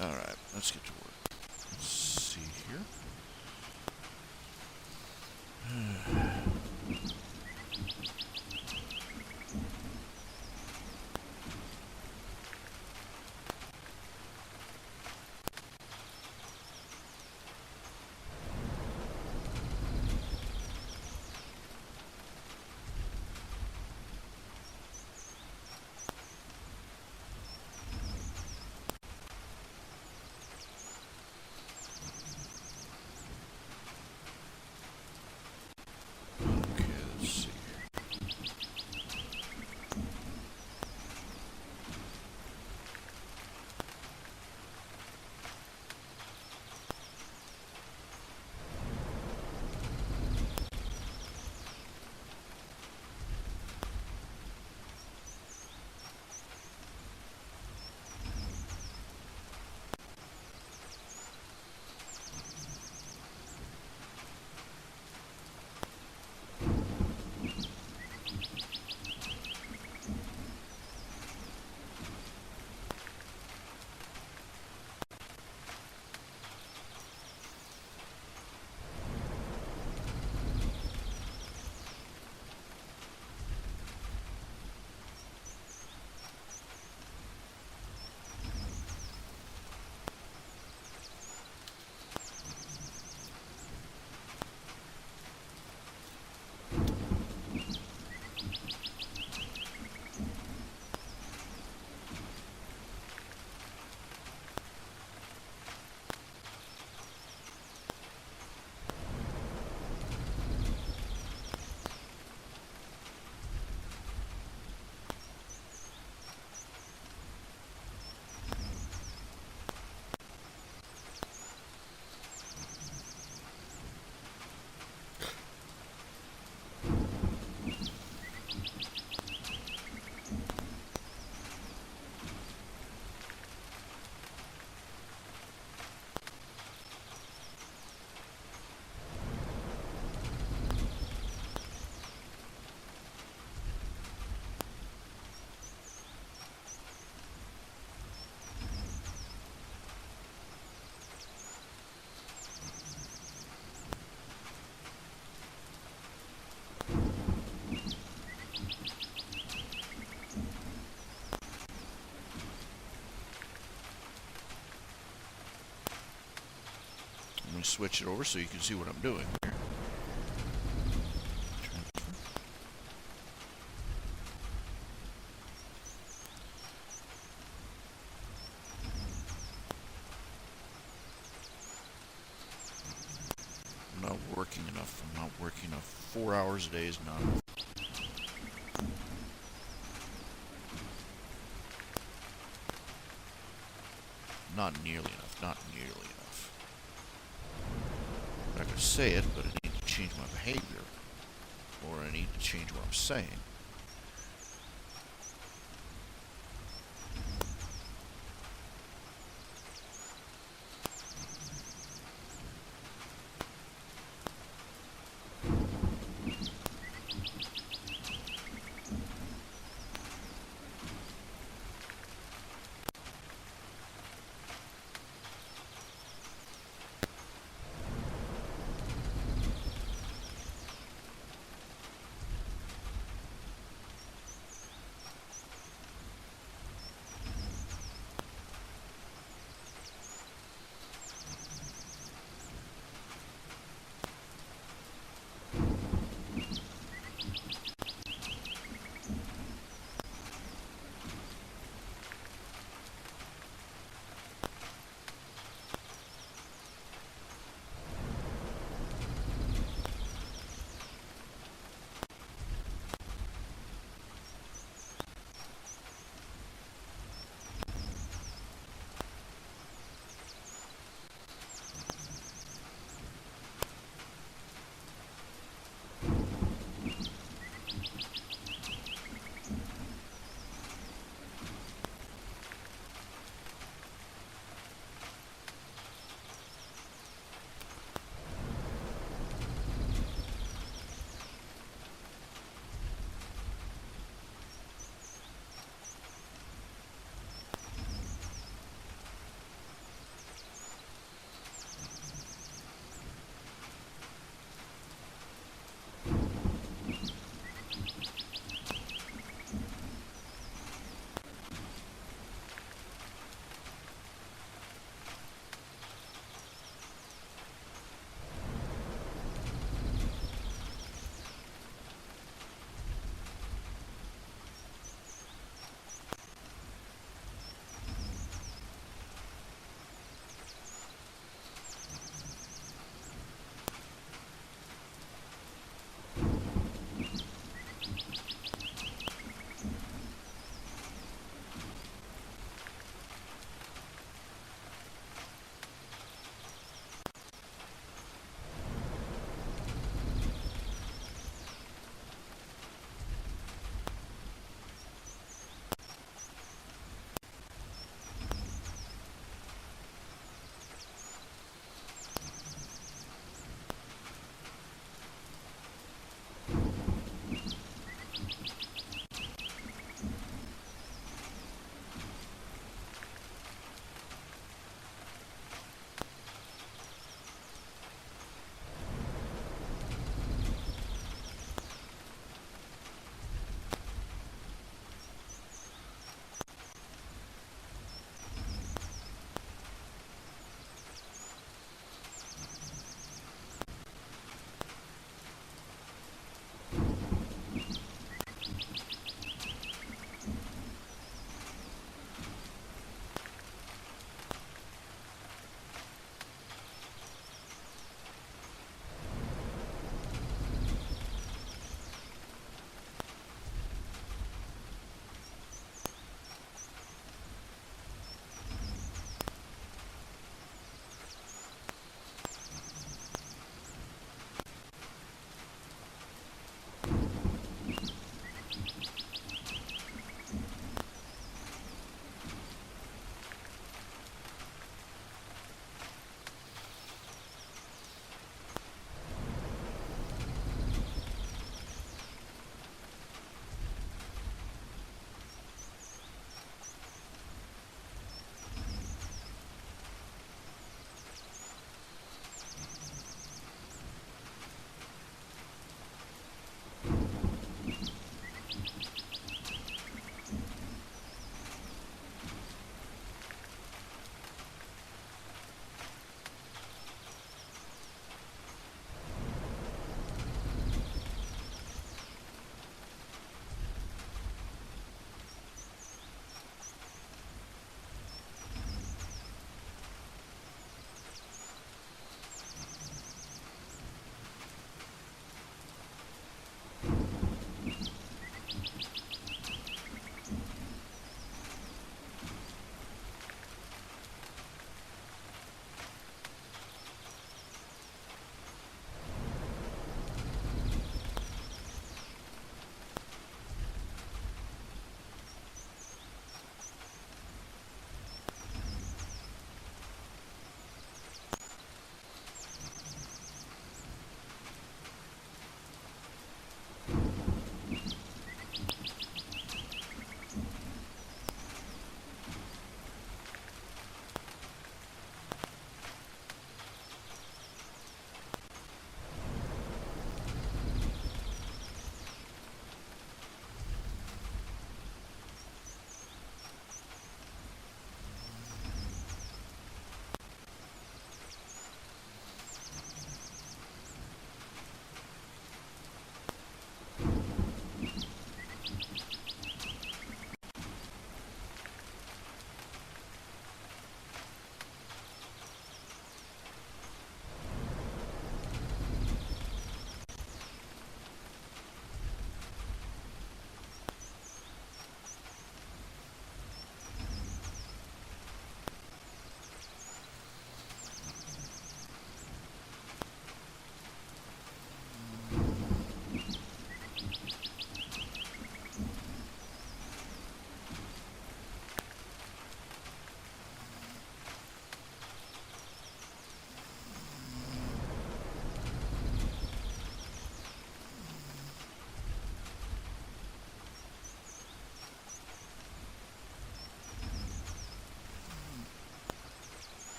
Alright, let's get to work. Let's see here. Okay, let's see. I'm going to switch it over so you can see what I'm doing here. I'm not working enough. I'm not working enough. 4 hours a day is not enough. Not nearly enough. Not nearly enough. I could say it, but I need to change my behavior. Or I need to change what I'm saying.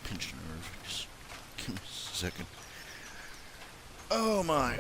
pinched a nerve. Just give me a second. Oh my.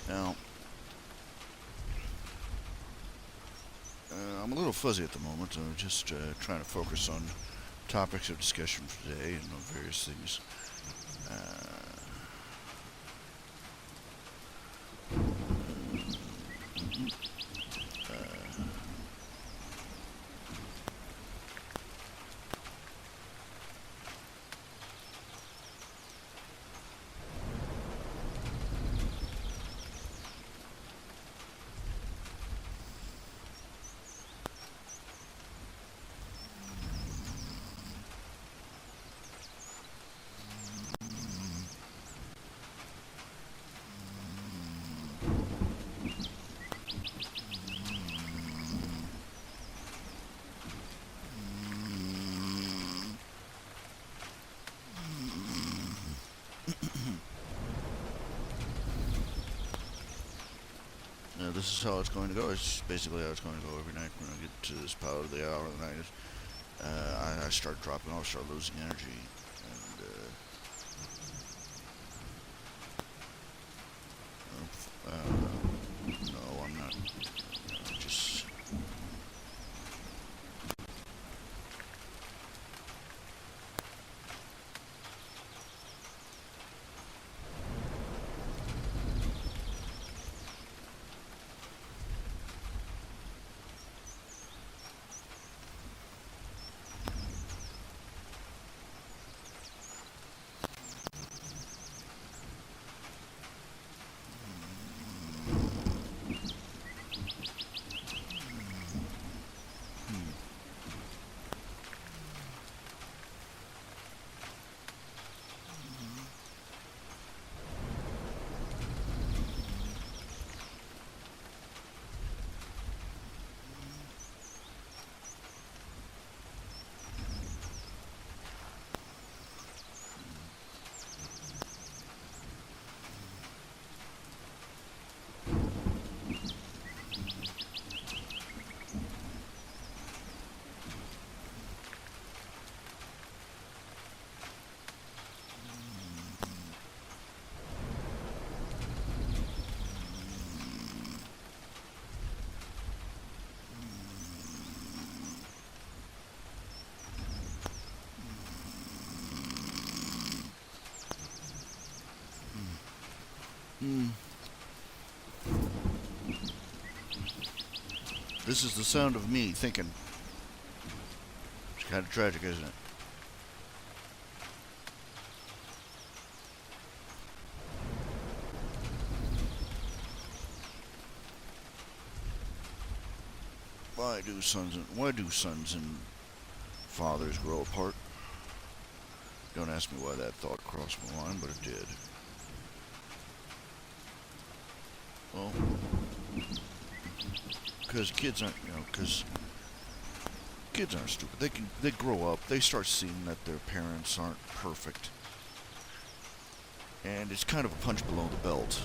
Now, I'm a little fuzzy at the moment. I'm just trying to focus on topics of discussion for today and on various things. how it's going to go. It's basically how it's going to go every night when I get to this part of the hour of the night. I start dropping off, start losing energy, and no, I'm not. Just this is the sound of me thinking. It's kind of tragic, isn't it? Why do sons and fathers grow apart? Don't ask me why that thought crossed my mind, but it did. Well, because kids aren't stupid. They grow up, they start seeing that their parents aren't perfect, and it's kind of a punch below the belt.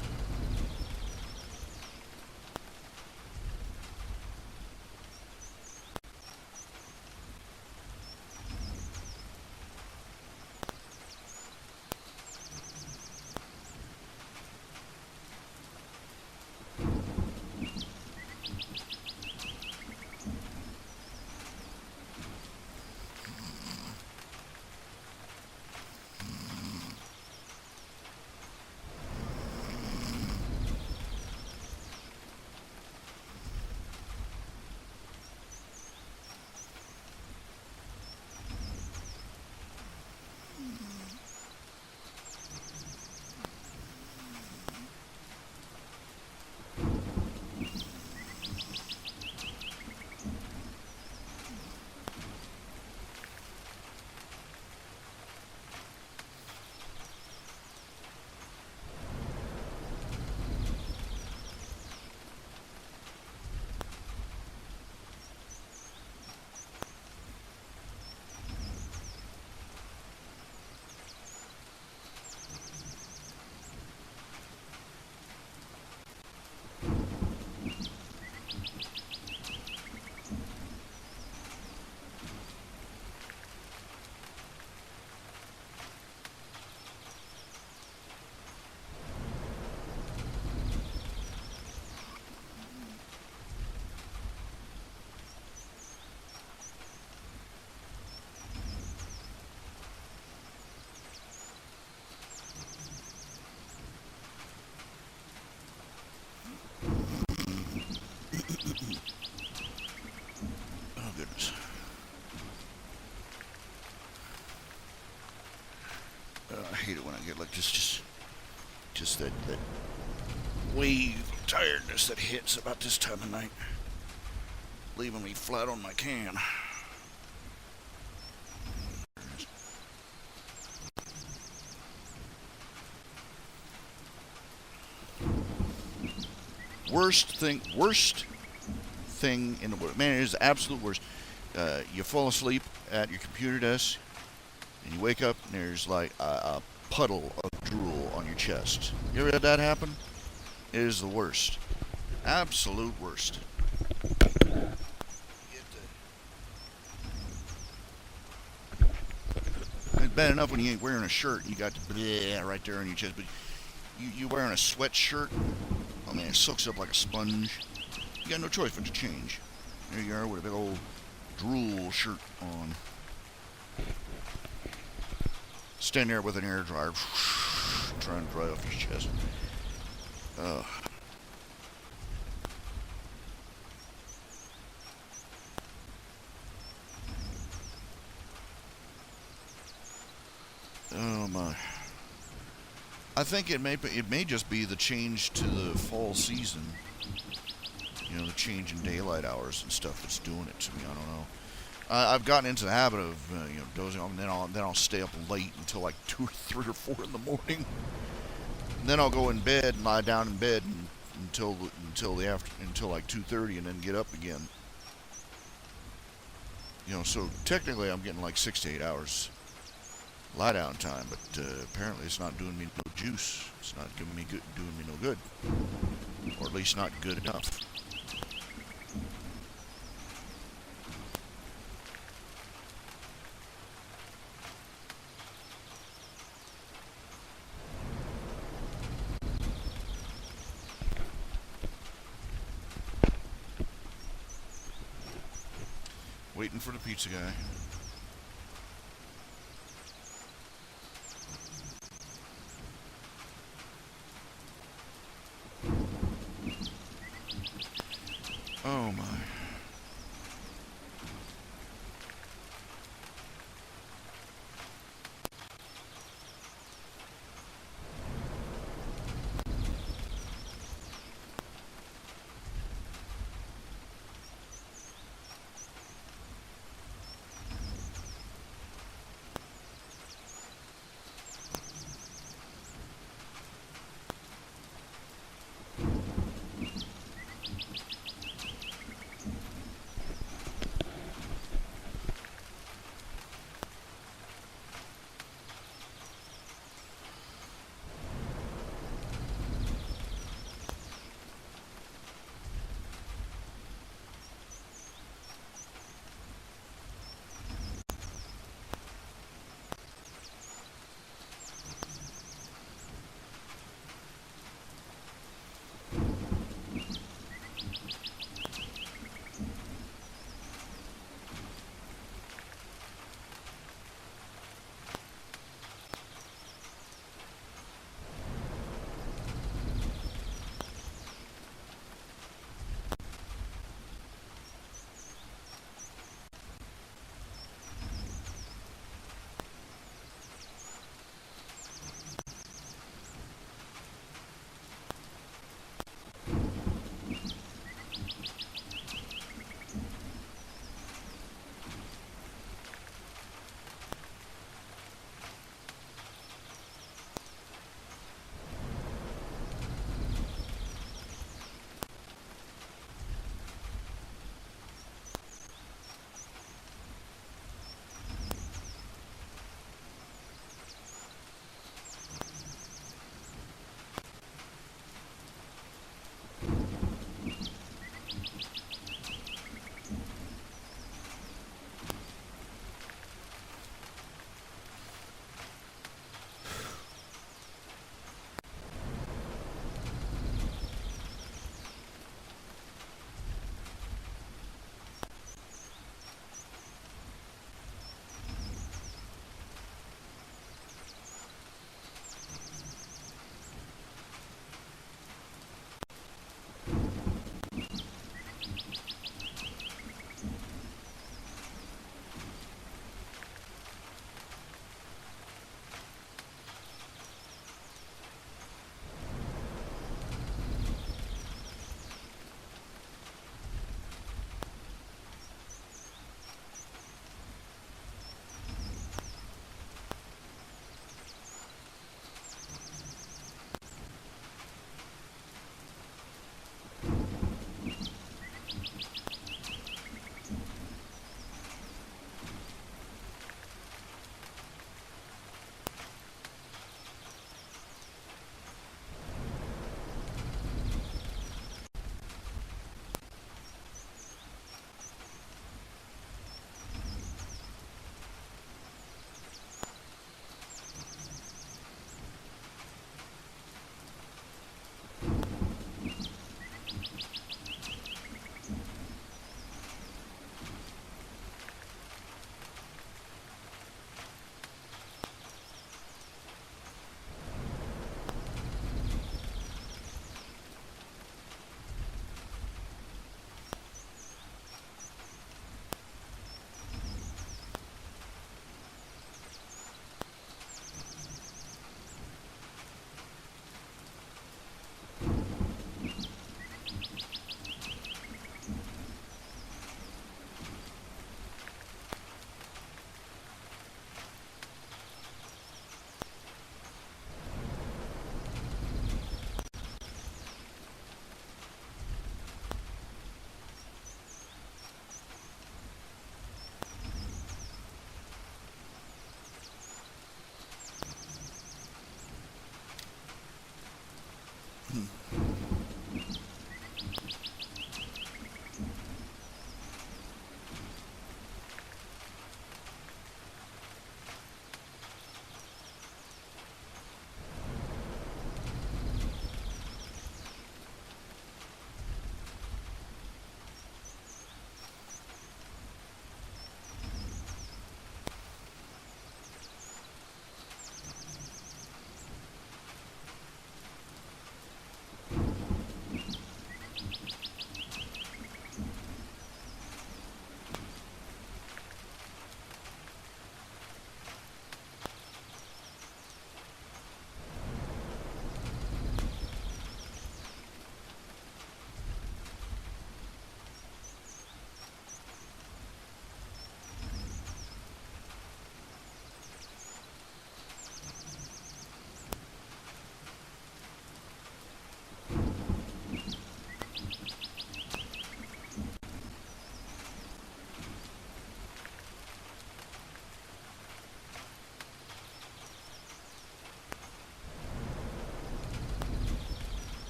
Oh goodness. I hate it when I get like just that wave of tiredness that hits about this time of night, leaving me flat on my can. Worst thing in the world. Man, it is the absolute worst. You fall asleep at your computer desk, and you wake up, and there's like a puddle of drool on your chest. You ever had that happen? It is the worst. Absolute worst. It's bad enough when you ain't wearing a shirt and you got the bleh right there on your chest, but you wearing a sweatshirt, oh man, it soaks up like a sponge. You got no choice but to change. There you are with a big old drool shirt on. Stand there with an air dryer trying to dry off your chest. Uh, oh my. I think it may just be the change to the fall season. You know, the change in daylight hours and stuff that's doing it to me. I don't know. I've gotten into the habit of dozing off, and then I'll stay up late until like 2 or 3 or 4 in the morning. And then I'll go in bed and lie down in bed until like 2:30, and then get up again. You know, so technically I'm getting like 6 to 8 hours lie down time, but apparently it's not doing me no juice. It's not doing me no good, or at least not good enough. Waiting for the pizza guy. Oh my.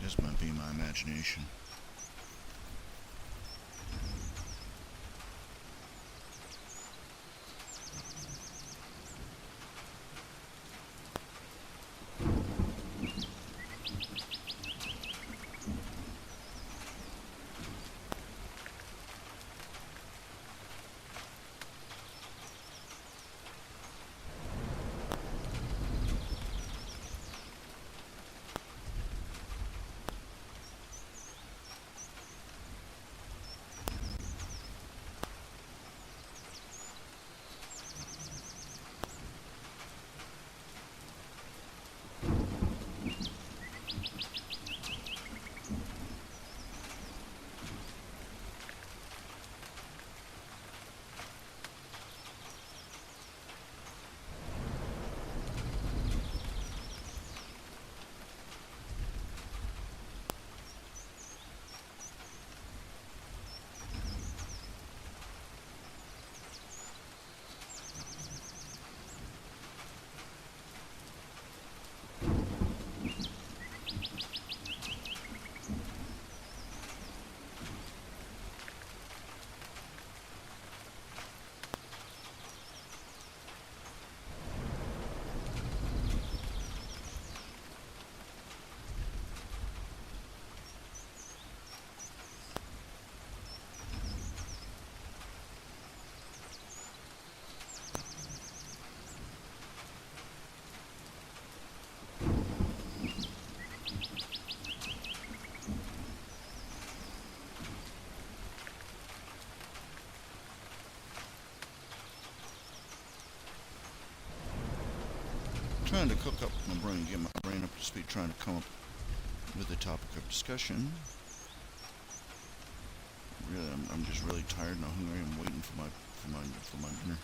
This might be my imagination. Trying to cook up my brain, get my brain up to speed, trying to come up with a topic of discussion. Really, I'm just really tired and hungry. I'm waiting for my dinner.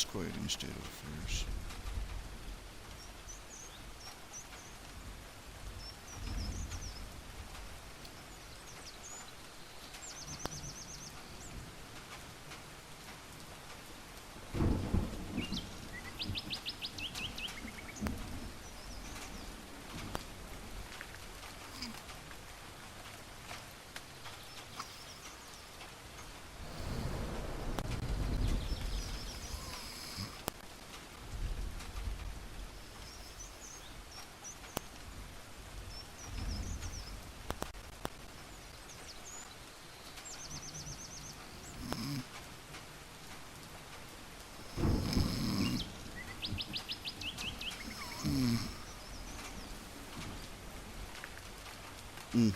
disquieting state of affairs. Mm.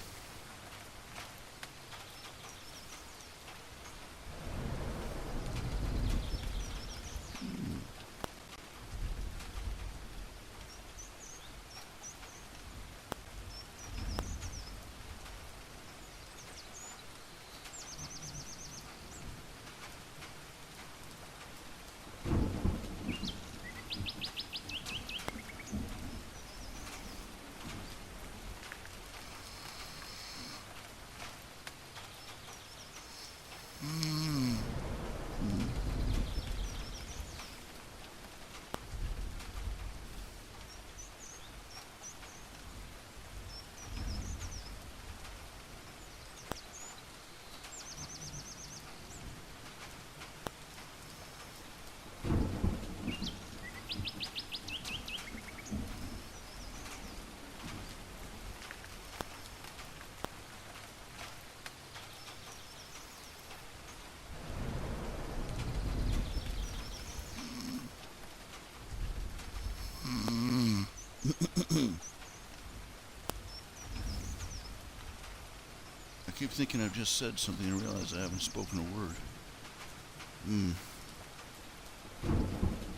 I keep thinking I've just said something and realize I haven't spoken a word.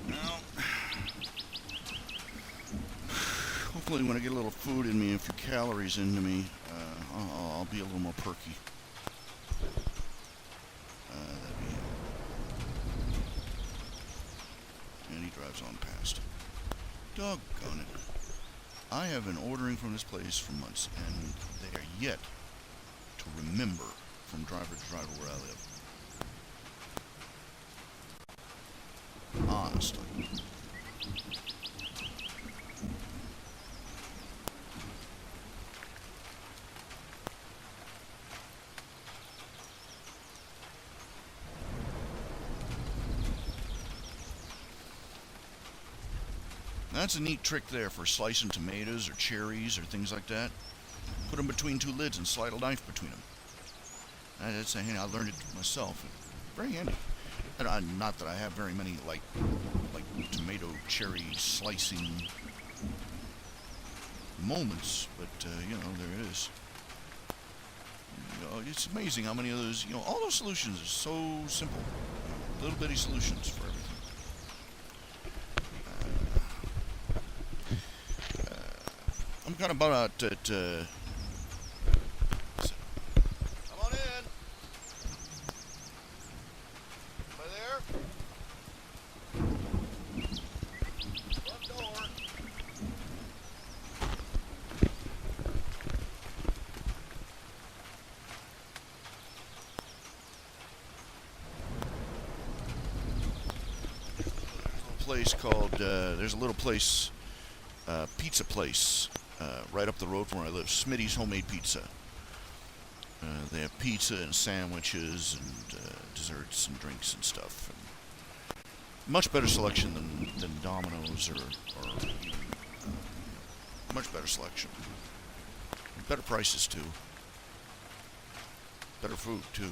Now, hopefully when I get a little food in me, a few calories into me, I'll be a little more perky. That'd be it. And he drives on past. Doggone it. I have been ordering from this place for months, and they are yet to remember from driver to driver where I live. Honestly. That's a neat trick there for slicing tomatoes or cherries or things like that. Put them between two lids and slide a knife between them. That's a hand. I learned it myself. Very handy. Not that I have very many like tomato cherry slicing moments, but there it is. It's amazing how many of those. All those solutions are so simple. Little bitty solutions for everything. I'm kind of about at. Come on in. Am I there? Front door. There's a little place, pizza place, right up the road from where I live. Smitty's Homemade Pizza. They have pizza and sandwiches and desserts and drinks and stuff. And much better selection than Domino's or even, much better selection. Better prices too. Better food too.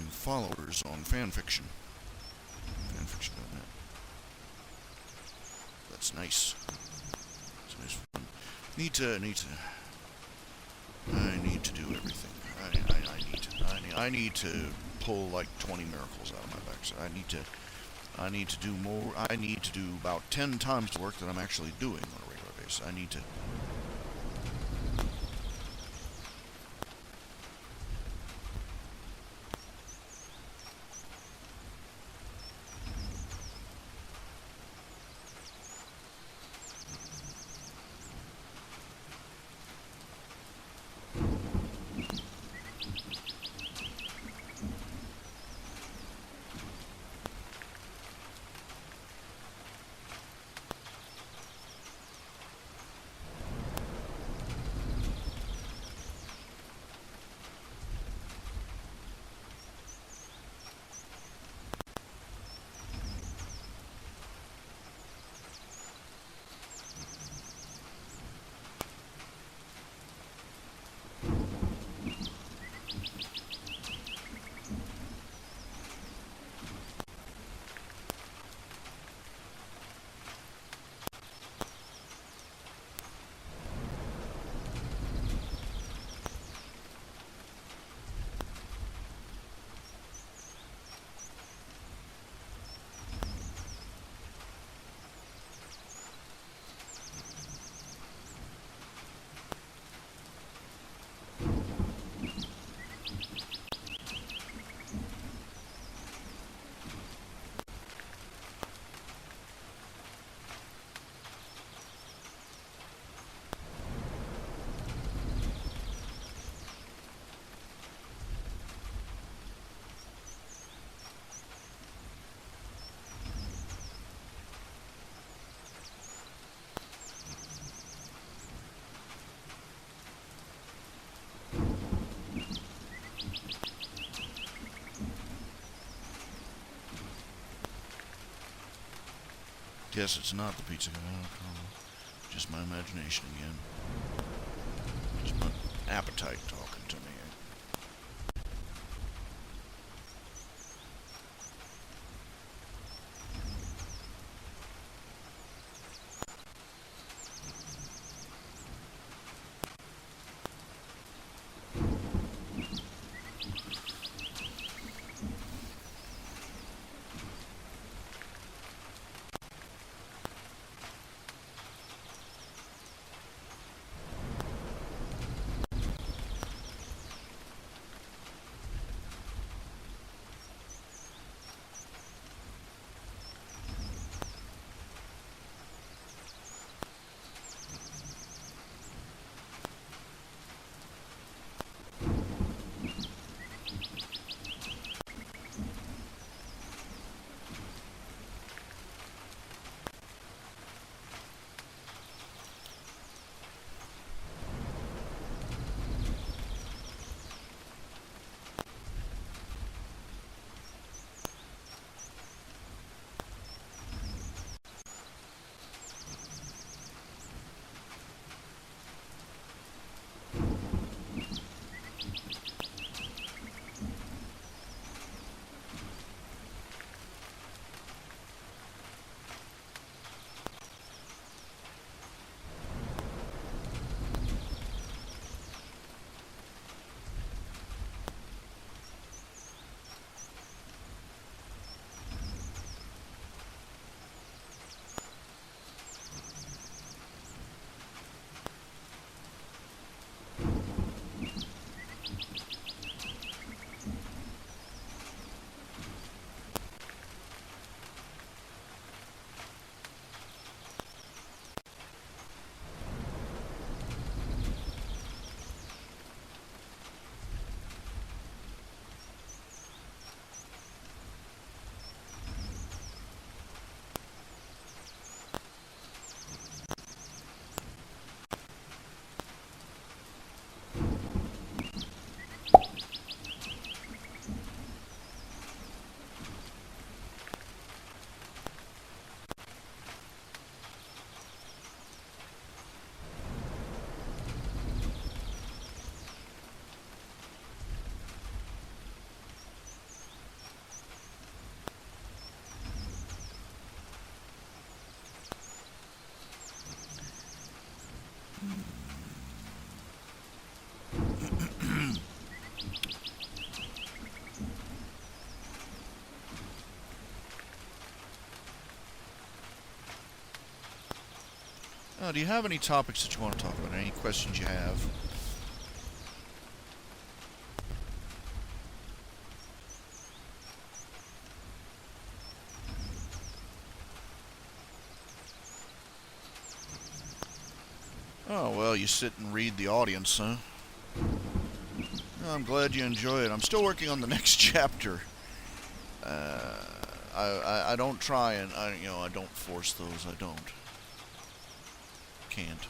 followers on fanfiction. Fanfiction.net. That's nice. That's nice fun. I need to do everything. I need to pull like 20 miracles out of my backside. I need to do more. I need to do about 10 times the work that I'm actually doing on a regular basis. I need to. Guess it's not the pizza guy. Just my imagination again. Just my appetite talking to me. Do you have any topics that you want to talk about? Any questions you have? Oh, well, you sit and read the audience, huh? Well, I'm glad you enjoy it. I'm still working on the next chapter. I don't try and I don't force those. I don't. Can't.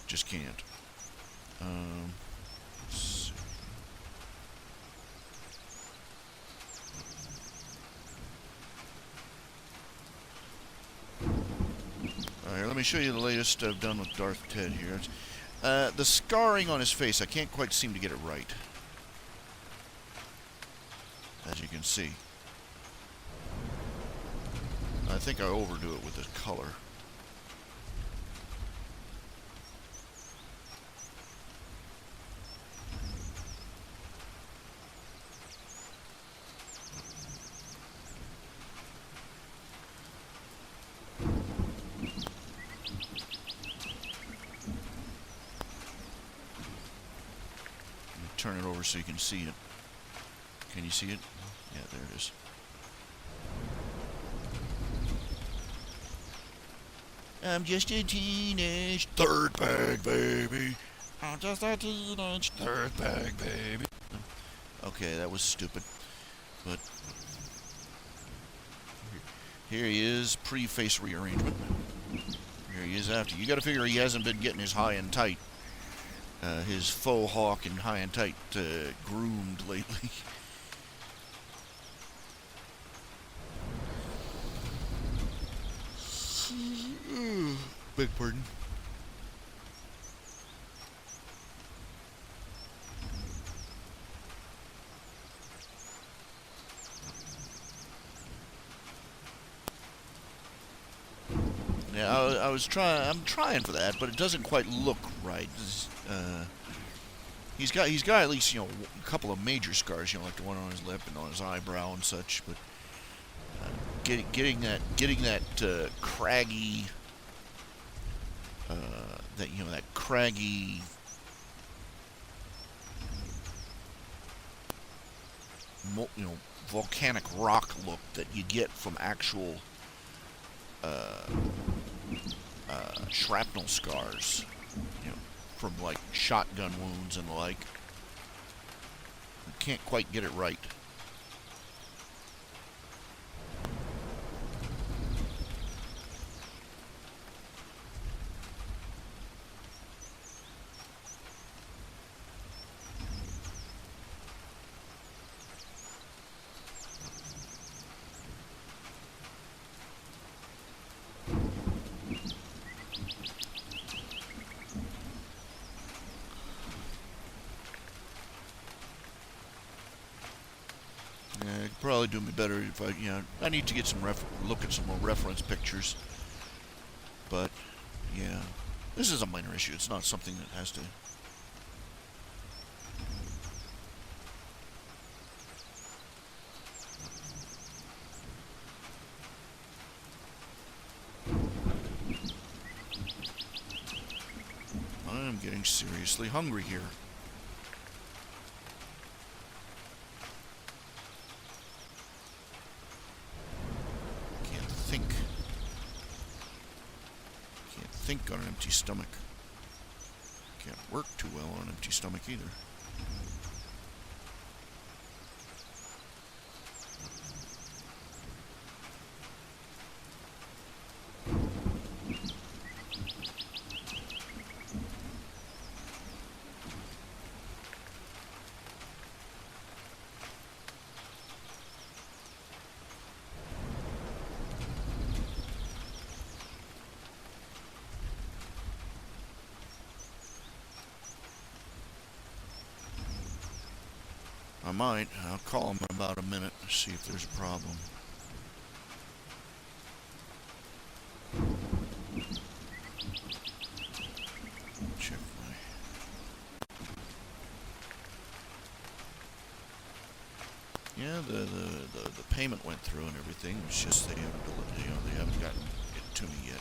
Just can't. Let's see. Alright, let me show you the latest I've done with Darth Ted here. The scarring on his face, I can't quite seem to get it right. As you can see. I think I overdo it with the color. Turn it over so you can see it. Can you see it? Yeah, there it is. I'm just a teenage dirtbag baby. I'm just a teenage dirtbag baby. Okay, that was stupid. But here he is, pre-face rearrangement. Here he is after. You got to figure he hasn't been getting his high and tight. His faux hawk and high and tight groomed lately. Beg pardon. Yeah, I'm trying for that, but it doesn't quite look right. He's got at least a couple of major scars, like the one on his lip and on his eyebrow and such. But getting that craggy that craggy volcanic rock look that you get from actual shrapnel scars, from like shotgun wounds and the like. You can't quite get it right. It'd probably do me better if I need to get some look at some more reference pictures. But yeah, this is a minor issue. It's not something that has to. I'm getting seriously hungry here. Think on an empty stomach. Can't work too well on an empty stomach either. I might. I'll call him in about a minute and see if there's a problem. Check my... Yeah, the payment went through and everything. It's just they haven't gotten it to me yet.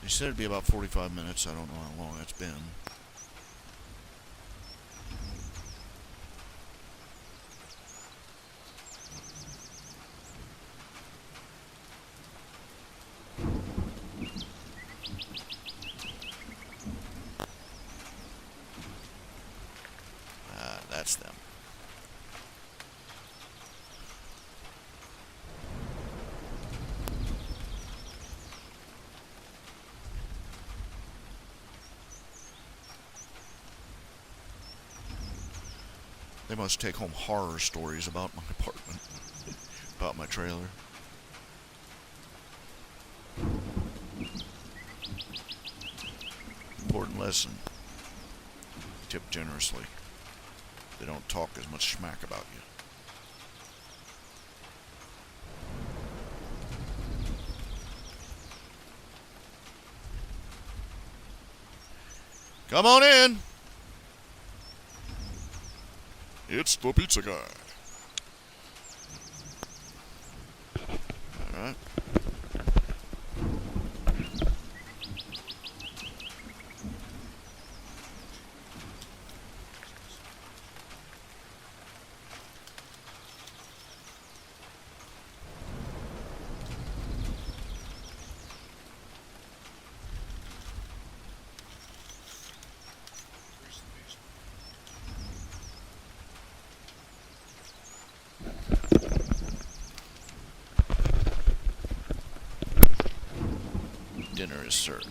They said it'd be about 45 minutes. I don't know how long that's been. That's them. They must take home horror stories about my apartment, about my trailer. Important lesson. Tip generously. They don't talk as much smack about you. Come on in. It's the pizza guy. All right. Dinner is served.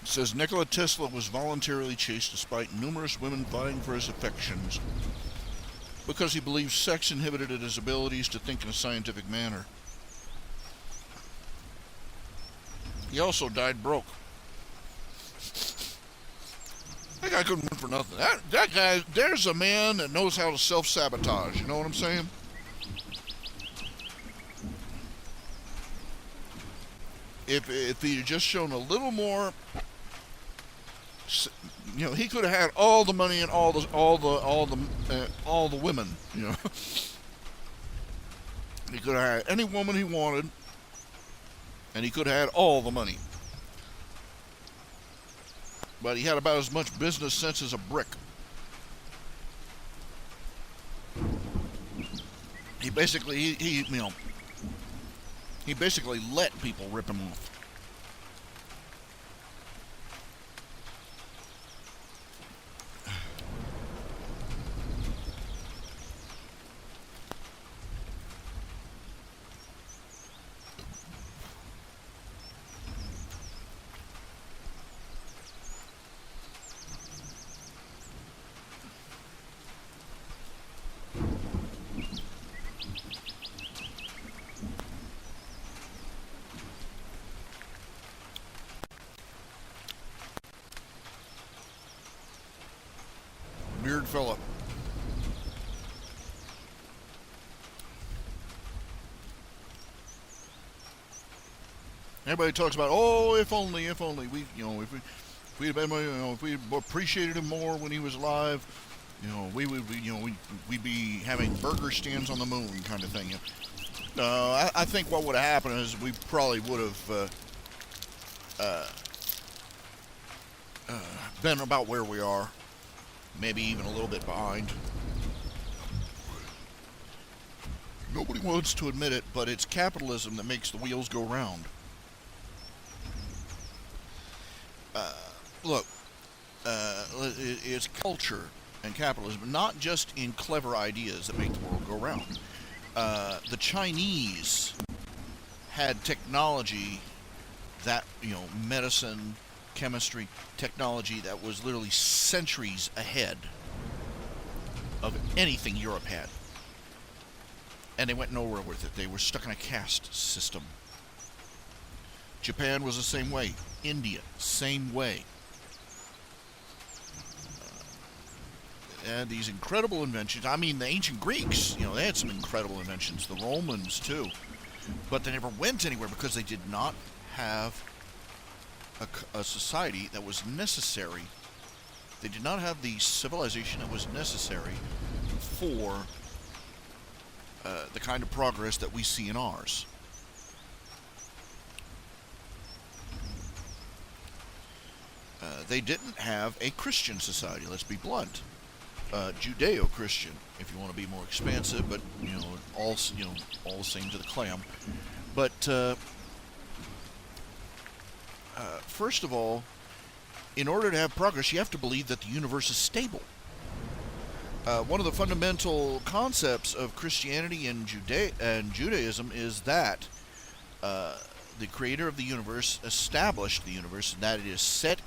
It says Nikola Tesla was voluntarily chaste despite numerous women vying for his affections because he believed sex inhibited his abilities to think in a scientific manner. He also died broke. That guy couldn't win for nothing. That guy, there's a man that knows how to self-sabotage. You know what I'm saying? If he had just shown a little more, he could have had all the money and all the women. He could have had any woman he wanted, and he could have had all the money. But he had about as much business sense as a brick. He basically he basically let people rip him off. Weird fella. Everybody talks about, oh, if only we, if we had been, if we appreciated him more when he was alive, we'd be having burger stands on the moon, kind of thing. I think what would have happened is we probably would have been about where we are, maybe even a little bit behind. Nobody wants to admit it, but it's capitalism that makes the wheels go round. Look, it's culture and capitalism, not just in clever ideas that make the world go round. The Chinese had technology that, medicine, chemistry, technology that was literally centuries ahead of anything Europe had. And they went nowhere with it. They were stuck in a caste system. Japan was the same way. India, same way. And these incredible inventions. I mean, the ancient Greeks, they had some incredible inventions. The Romans, too. But they never went anywhere because they did not have a society that was necessary. They did not have the civilization that was necessary for the kind of progress that we see in ours. They didn't have a Christian society, let's be blunt. Judeo-Christian, if you want to be more expansive, but all the same to the clam. But first of all, in order to have progress, you have to believe that the universe is stable. One of the fundamental concepts of Christianity and Judaism is that the creator of the universe established the universe, and that it is set,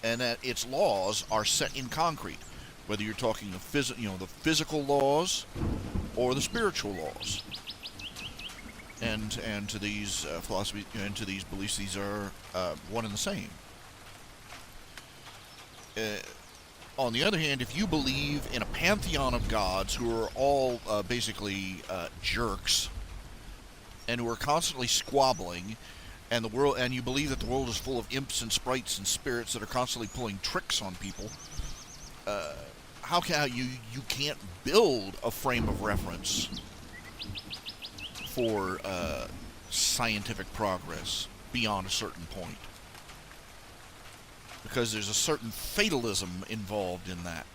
and that its laws are set in concrete. Whether you're talking of the physical laws or the spiritual laws, and to these philosophies and to these beliefs, these are one and the same. On the other hand, if you believe in a pantheon of gods who are all basically jerks and who are constantly squabbling, and you believe that the world is full of imps and sprites and spirits that are constantly pulling tricks on people, how can you can't build a frame of reference for scientific progress beyond a certain point, because there's a certain fatalism involved in that.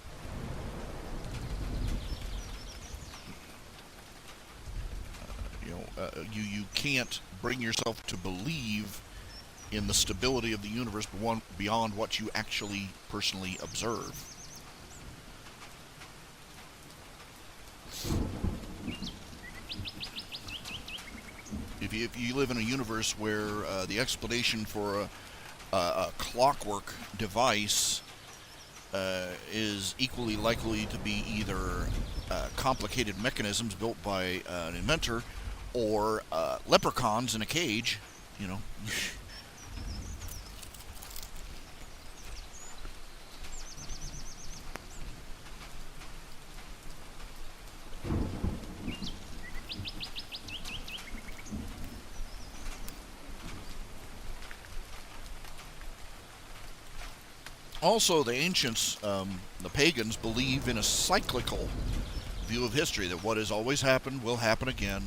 You can't bring yourself to believe in the stability of the universe beyond what you actually personally observe. If you live in a universe where the explanation for a clockwork device is equally likely to be either complicated mechanisms built by an inventor or leprechauns in a cage, you know. Also, the ancients, the pagans, believe in a cyclical view of history, that what has always happened will happen again.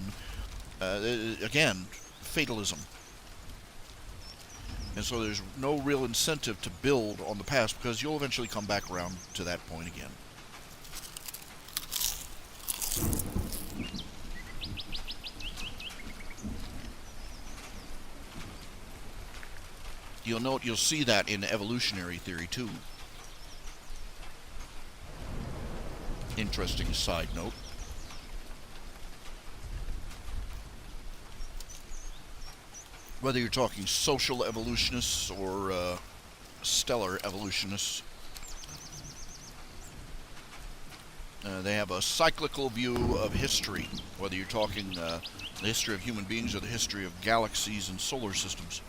Again, fatalism. And so there's no real incentive to build on the past, because you'll eventually come back around to that point again. You'll see that in evolutionary theory too. Interesting side note. Whether you're talking social evolutionists or stellar evolutionists, they have a cyclical view of history, whether you're talking the history of human beings or the history of galaxies and solar systems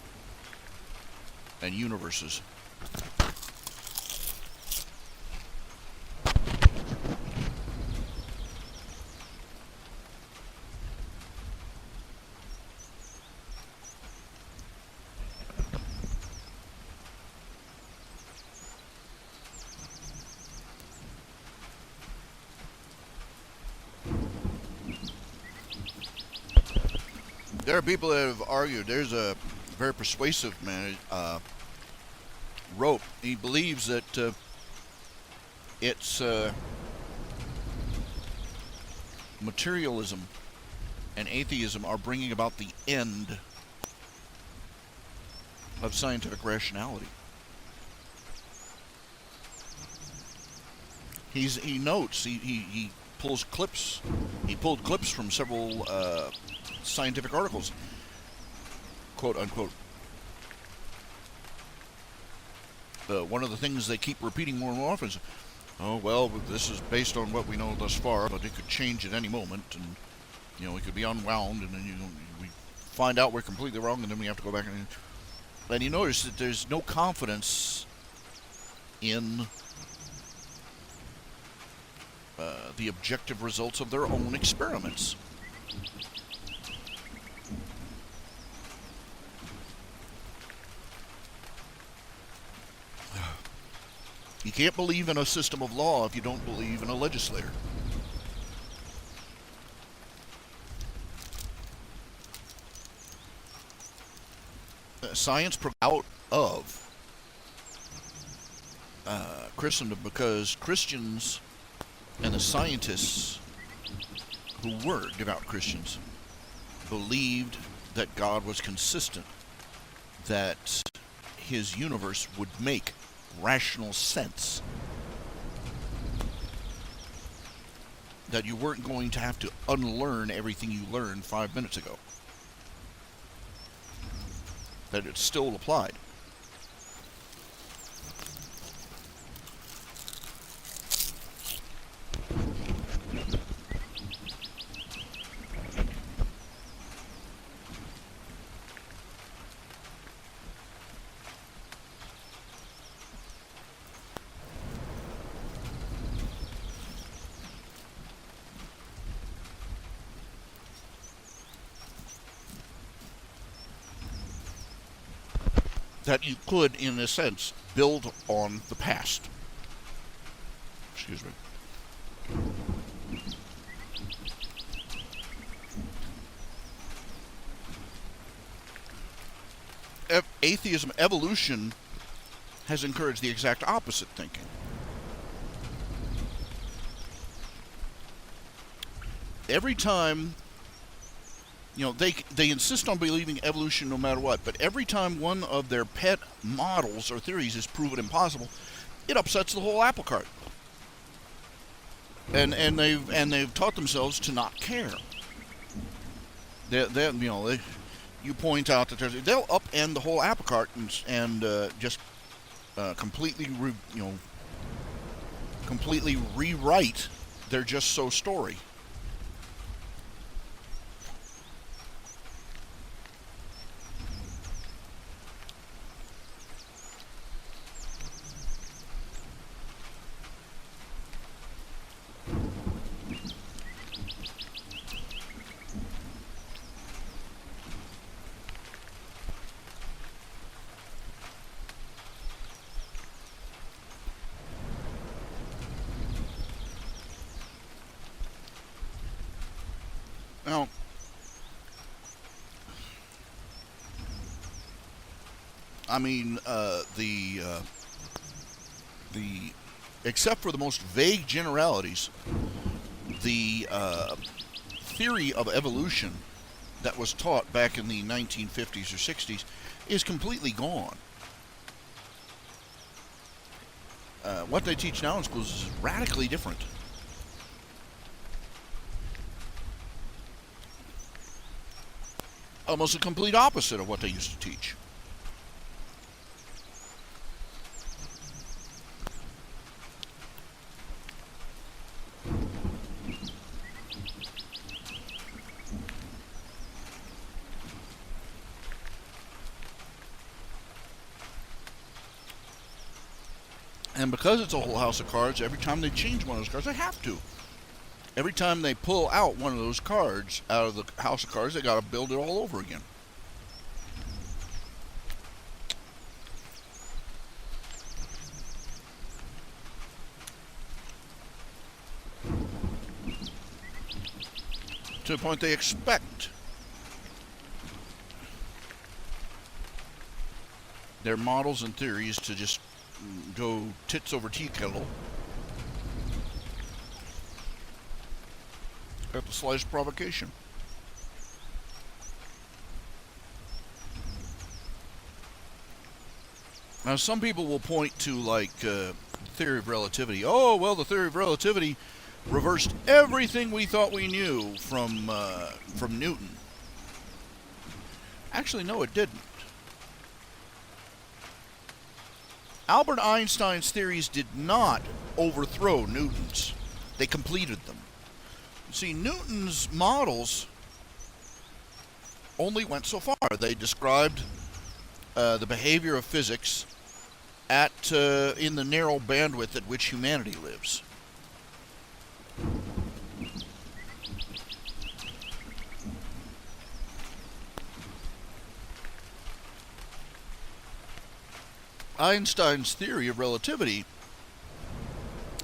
and universes. There are people that have argued. There's a very persuasive man wrote. He believes that it's materialism and atheism are bringing about the end of scientific rationality. He notes, he pulls clips. He pulled clips from several scientific articles, quote unquote. One of the things they keep repeating more and more often is, oh, well, this is based on what we know thus far, but it could change at any moment, and, it could be unwound, and then, we find out we're completely wrong, and then we have to go back and you notice that there's no confidence in the objective results of their own experiments. You can't believe in a system of law if you don't believe in a legislator. Science out of Christendom, because Christians and the scientists who were devout Christians believed that God was consistent, that his universe would make rational sense, that you weren't going to have to unlearn everything you learned 5 minutes ago, that it still applied. That you could, in a sense, build on the past. Excuse me. Atheism, evolution, has encouraged the exact opposite thinking. Every time, they insist on believing evolution no matter what, but every time one of their pet models or theories is proven impossible, it upsets the whole apple cart. And they've taught themselves to not care. you point out that they'll upend the whole apple cart and just completely completely rewrite their just so story. Now, I mean, the except for the most vague generalities, the theory of evolution that was taught back in the 1950s or 60s is completely gone. What they teach now in schools is radically different. Almost a complete opposite of what they used to teach. And because it's a whole house of cards, every time they change one of those cards, they have to. Every time they pull out one of those cards out of the house of cards, they got to build it all over again. To the point they expect their models and theories to just go tits over tea kettle at the slightest provocation. Now, some people will point to, like, theory of relativity. Oh, well, the theory of relativity reversed everything we thought we knew from Newton. Actually, no, it didn't. Albert Einstein's theories did not overthrow Newton's. They completed them. See, Newton's models only went so far. They described the behavior of physics in the narrow bandwidth at which humanity lives. Einstein's theory of relativity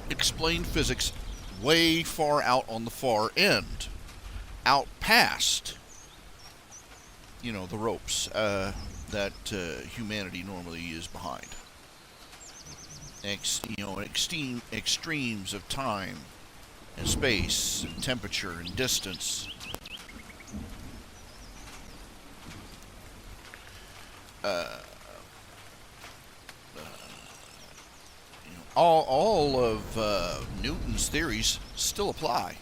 explained physics way far out on the far end, out past, the ropes that humanity normally is behind. Extremes of time and space and temperature and distance. All of Newton's theories still apply.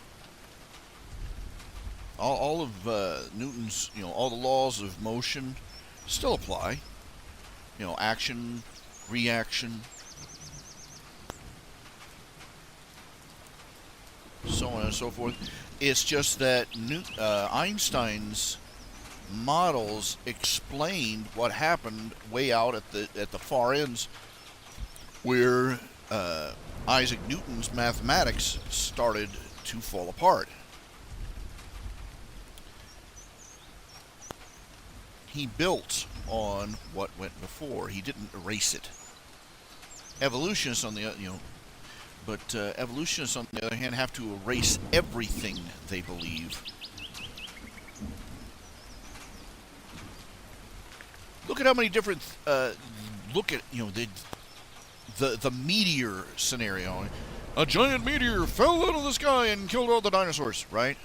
All of Newton's, all the laws of motion still apply. Action, reaction, so on and so forth. It's just that Einstein's models explained what happened way out at the far ends, where Isaac Newton's mathematics started to fall apart. He built on what went before. He didn't erase it. Evolutionists on the evolutionists on the other hand have to erase everything they believe. Look at how many different the meteor scenario. A giant meteor fell out of the sky and killed all the dinosaurs, right?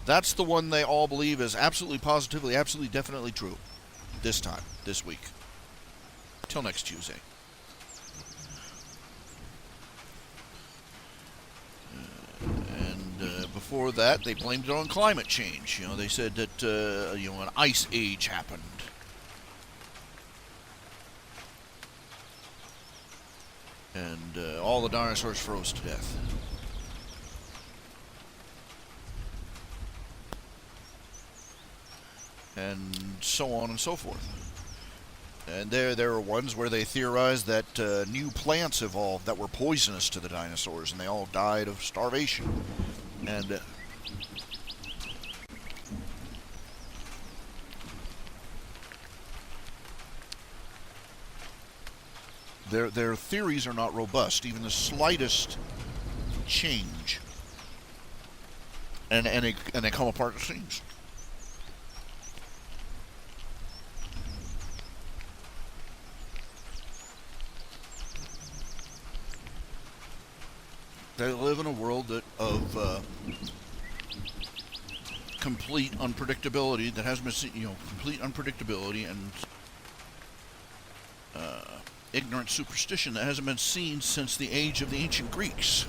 That's the one they all believe is absolutely, positively, absolutely, definitely true. This week. Till next Tuesday. for that, they blamed it on climate change. They said that an ice age happened. And all the dinosaurs froze to death. And so on and so forth. And there are ones where they theorized that new plants evolved that were poisonous to the dinosaurs, and they all died of starvation. And their theories are not robust. Even the slightest change, and they come apart at the seams. They live in a world of complete unpredictability that has been, complete unpredictability and ignorant superstition that hasn't been seen since the age of the ancient Greeks.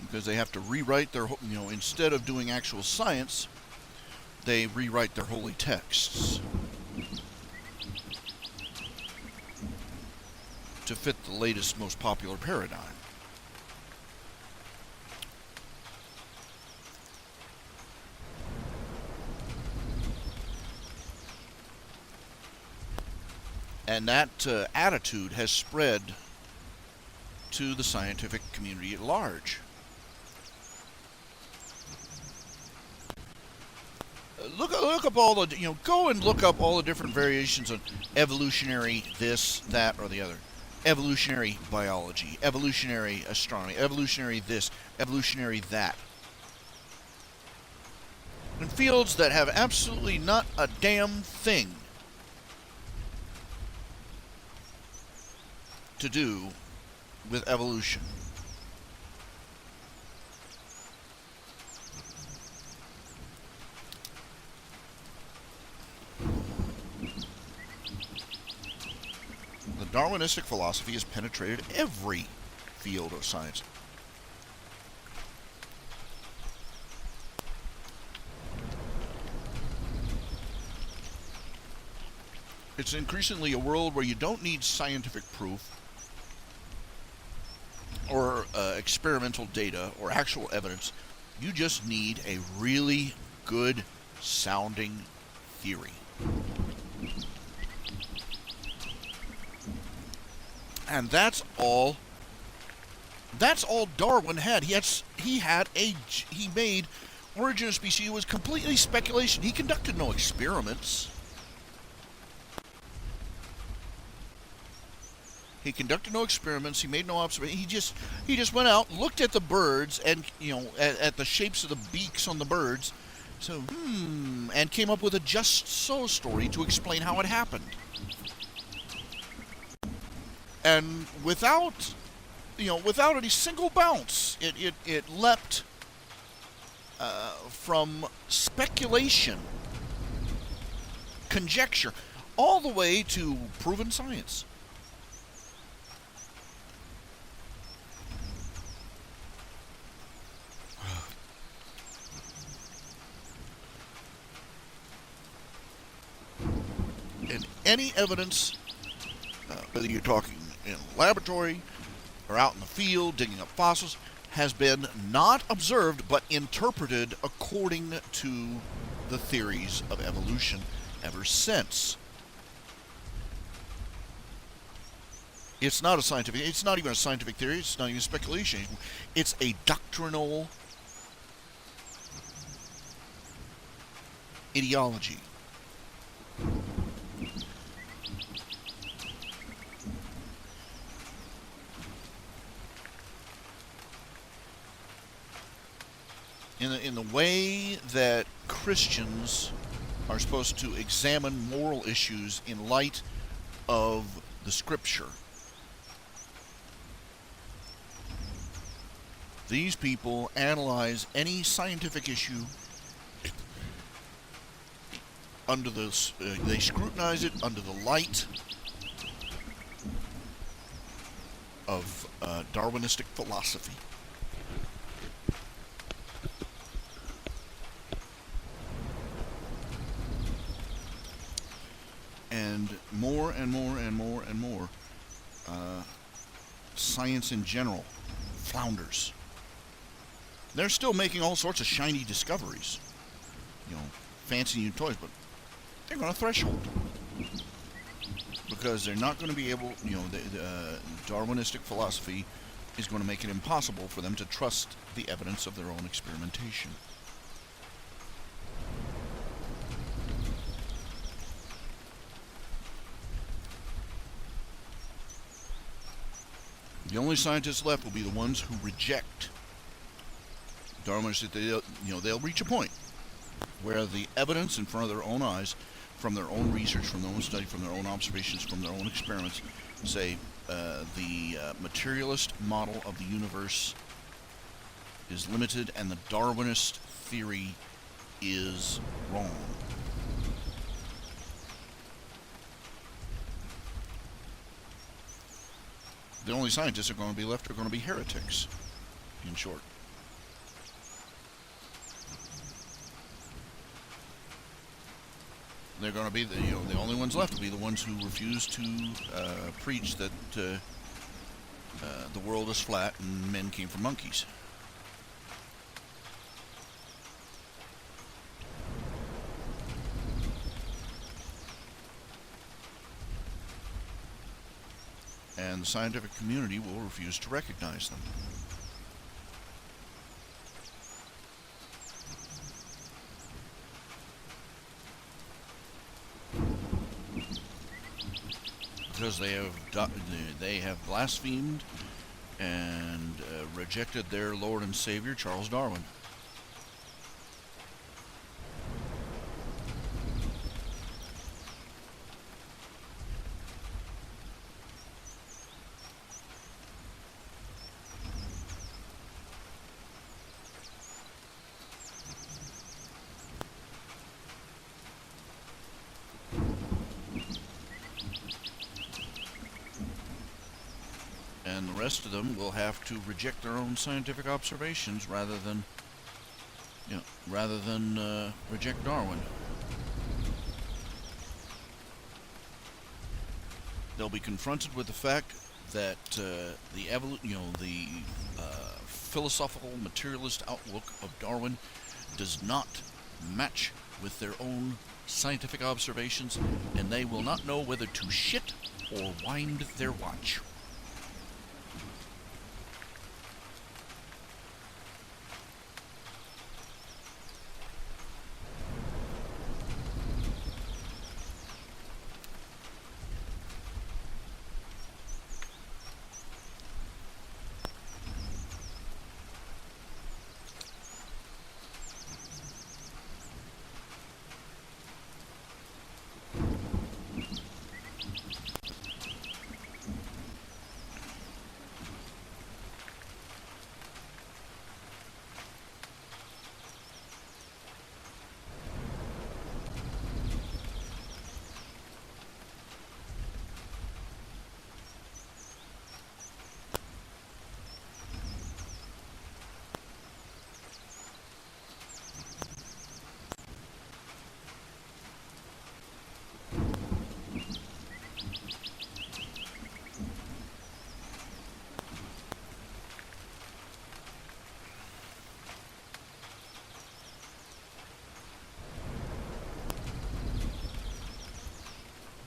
Because they have to rewrite their, instead of doing actual science, they rewrite their holy texts to fit the latest, most popular paradigm. And that attitude has spread to the scientific community at large. Look up all the, go and look up all the different variations of evolutionary this, that, or the other. Evolutionary biology, evolutionary astronomy, evolutionary this, evolutionary that. In fields that have absolutely not a damn thing to do with evolution. The Darwinistic philosophy has penetrated every field of science. It's increasingly a world where you don't need scientific proof or experimental data or actual evidence. You just need a really good sounding theory. And that's all Darwin had. He made Origin of Species. It was completely speculation. He conducted no experiments. He conducted no experiments. He made no observations. He just went out, looked at the birds, and at the shapes of the beaks on the birds. So and came up with a just so story to explain how it happened. And without any single bounce, it leapt from speculation, conjecture, all the way to proven science. And any evidence, whether you're talking in a laboratory or out in the field digging up fossils, has been not observed but interpreted according to the theories of evolution ever since. It's not even a scientific theory, it's not even speculation. It's a doctrinal ideology. In the way that Christians are supposed to examine moral issues in light of the Scripture. These people analyze any scientific issue under the they scrutinize it under the light of Darwinistic philosophy. And more and more and more and more, science in general flounders. They're still making all sorts of shiny discoveries, fancy new toys, but they're going to threshold because they're not going to be able. The Darwinistic philosophy is going to make it impossible for them to trust the evidence of their own experimentation. The only scientists left will be the ones who reject Darwinists. They'll reach a point where the evidence in front of their own eyes, from their own research, from their own study, from their own observations, from their own experiments, say the materialist model of the universe is limited and the Darwinist theory is wrong. The only scientists are going to be left are going to be heretics, in short. They're going to be the only ones left will be the ones who refuse to preach that the world is flat and men came from monkeys. And the scientific community will refuse to recognize them. Because they have blasphemed and rejected their Lord and Savior, Charles Darwin. And the rest of them will have to reject their own scientific observations rather than reject Darwin. They'll be confronted with the fact that the philosophical materialist outlook of Darwin does not match with their own scientific observations, and they will not know whether to shit or wind their watch.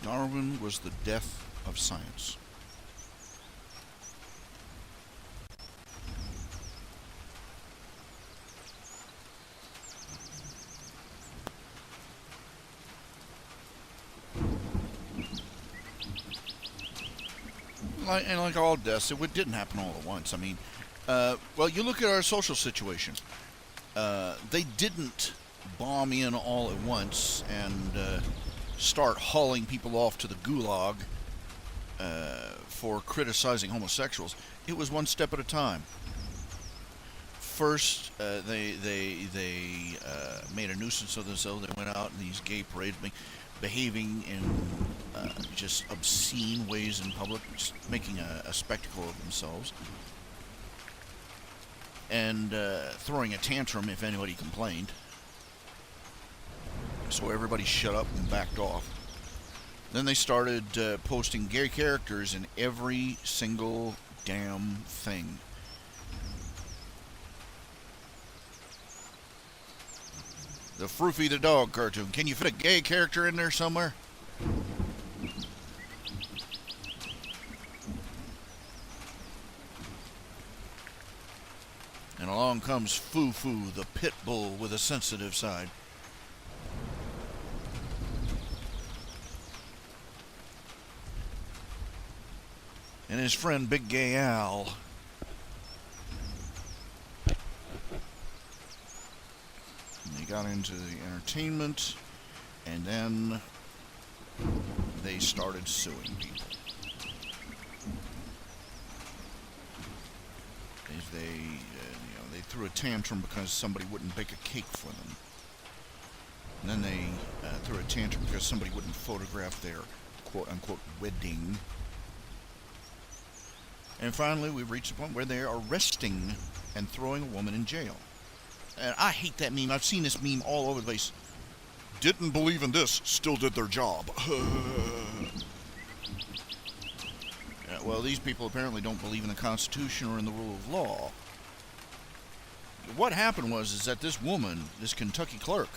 Darwin was the death of science. Like all deaths, it didn't happen all at once. I mean, you look at our social situation. They didn't bomb in all at once and start hauling people off to the gulag for criticizing homosexuals. It was one step at a time. first they made a nuisance of themselves. They went out in these gay parades, behaving in just obscene ways in public, just making a spectacle of themselves, and throwing a tantrum if anybody complained. So everybody shut up and backed off. Then they started posting gay characters in every single damn thing. The Froofy the dog cartoon. Can you fit a gay character in there somewhere? And along comes Foo-Foo, the pit bull with a sensitive side. And his friend Big Gay Al. And they got into the entertainment, and then they started suing people. They threw a tantrum because somebody wouldn't bake a cake for them. And then they threw a tantrum because somebody wouldn't photograph their quote-unquote wedding. And finally, we've reached a point where they're arresting and throwing a woman in jail. And I hate that meme. I've seen this meme all over the place. Didn't believe in this, still did their job. Well, these people apparently don't believe in the Constitution or in the rule of law. What happened was that this woman, this Kentucky clerk,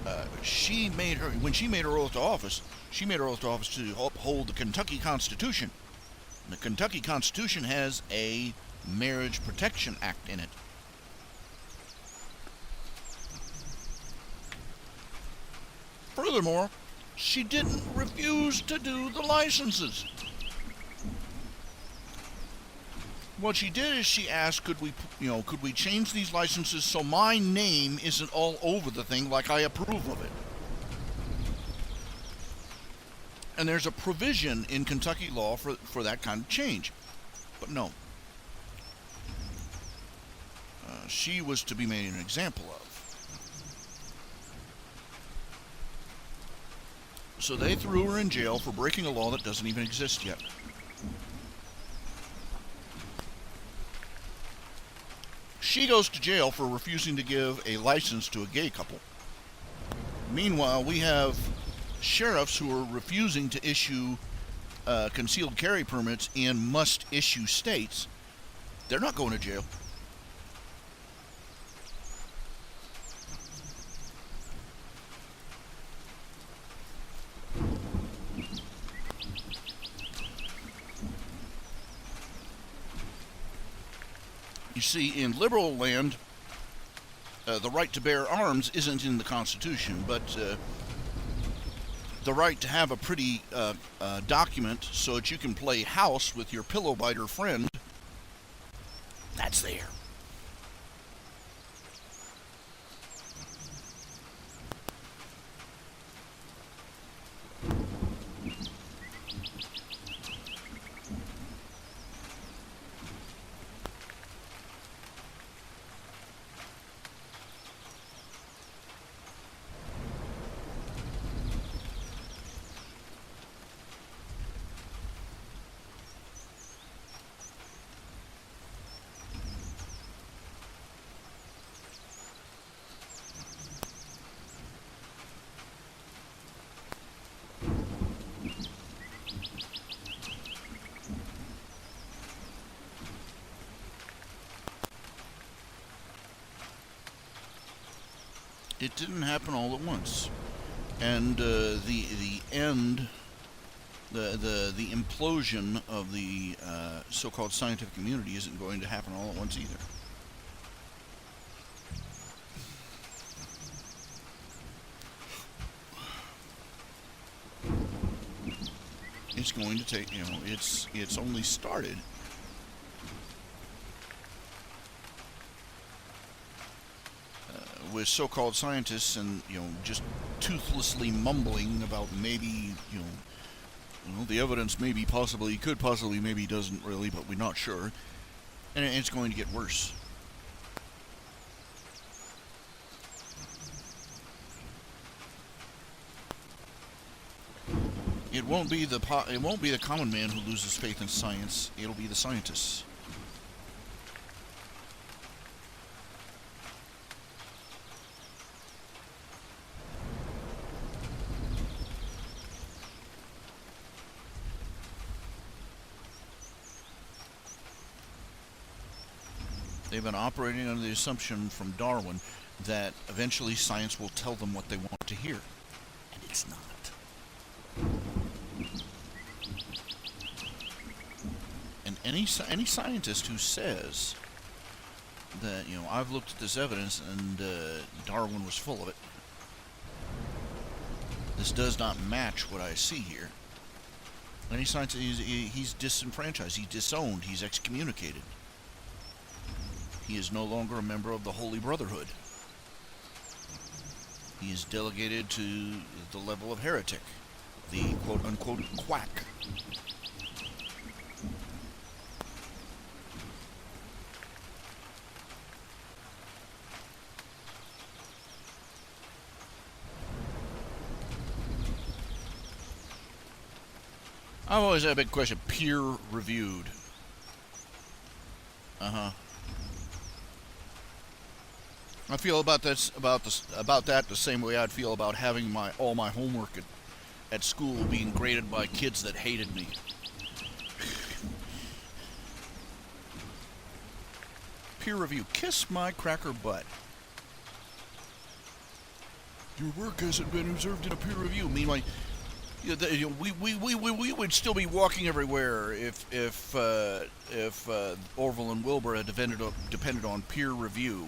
when she made her oath to office, she made her oath to office to uphold the Kentucky Constitution. The Kentucky Constitution has a Marriage Protection Act in it. Furthermore, she didn't refuse to do the licenses. What she did is she asked, could we change these licenses so my name isn't all over the thing like I approve of it? And there's a provision in Kentucky law for that kind of change. But no. She was to be made an example of. So they threw her in jail for breaking a law that doesn't even exist yet. She goes to jail for refusing to give a license to a gay couple. Meanwhile, we have sheriffs who are refusing to issue concealed carry permits in must-issue states. They're not going to jail. You see, in liberal land, the right to bear arms isn't in the Constitution, but the right to have a pretty document so that you can play house with your pillow biter friend, that's there. It didn't happen all at once, and the end, the implosion of the so-called scientific community isn't going to happen all at once either. It's going to take, it's only started. With so-called scientists and, just toothlessly mumbling about maybe, the evidence maybe could possibly, maybe doesn't really, but we're not sure. And it's going to get worse. it won't be the common man who loses faith in science. It'll be the scientists. They've been operating under the assumption from Darwin that eventually science will tell them what they want to hear. And it's not. And any scientist who says that, I've looked at this evidence and Darwin was full of it, this does not match what I see here. Any scientist, he's disenfranchised, he's disowned, he's excommunicated. He is no longer a member of the Holy Brotherhood. He is delegated to the level of heretic, the quote-unquote quack. I've always had a big question, peer-reviewed. I feel about that the same way I'd feel about having all my homework at school being graded by kids that hated me. Peer review, kiss my cracker butt. Your work hasn't been observed in a peer review. Meanwhile, we would still be walking everywhere if Orville and Wilbur had depended on peer review.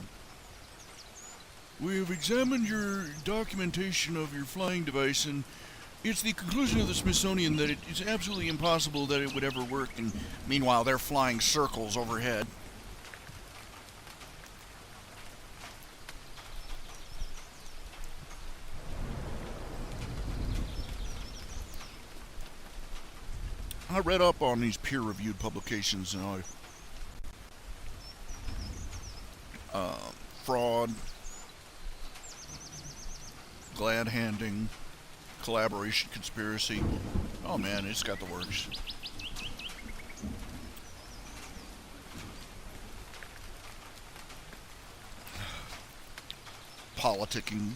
We have examined your documentation of your flying device, and it's the conclusion of the Smithsonian that it's absolutely impossible that it would ever work, and meanwhile they're flying circles overhead. I read up on these peer-reviewed publications, and fraud, glad-handing, collaboration, conspiracy. Oh man, it's got the works. Politicking.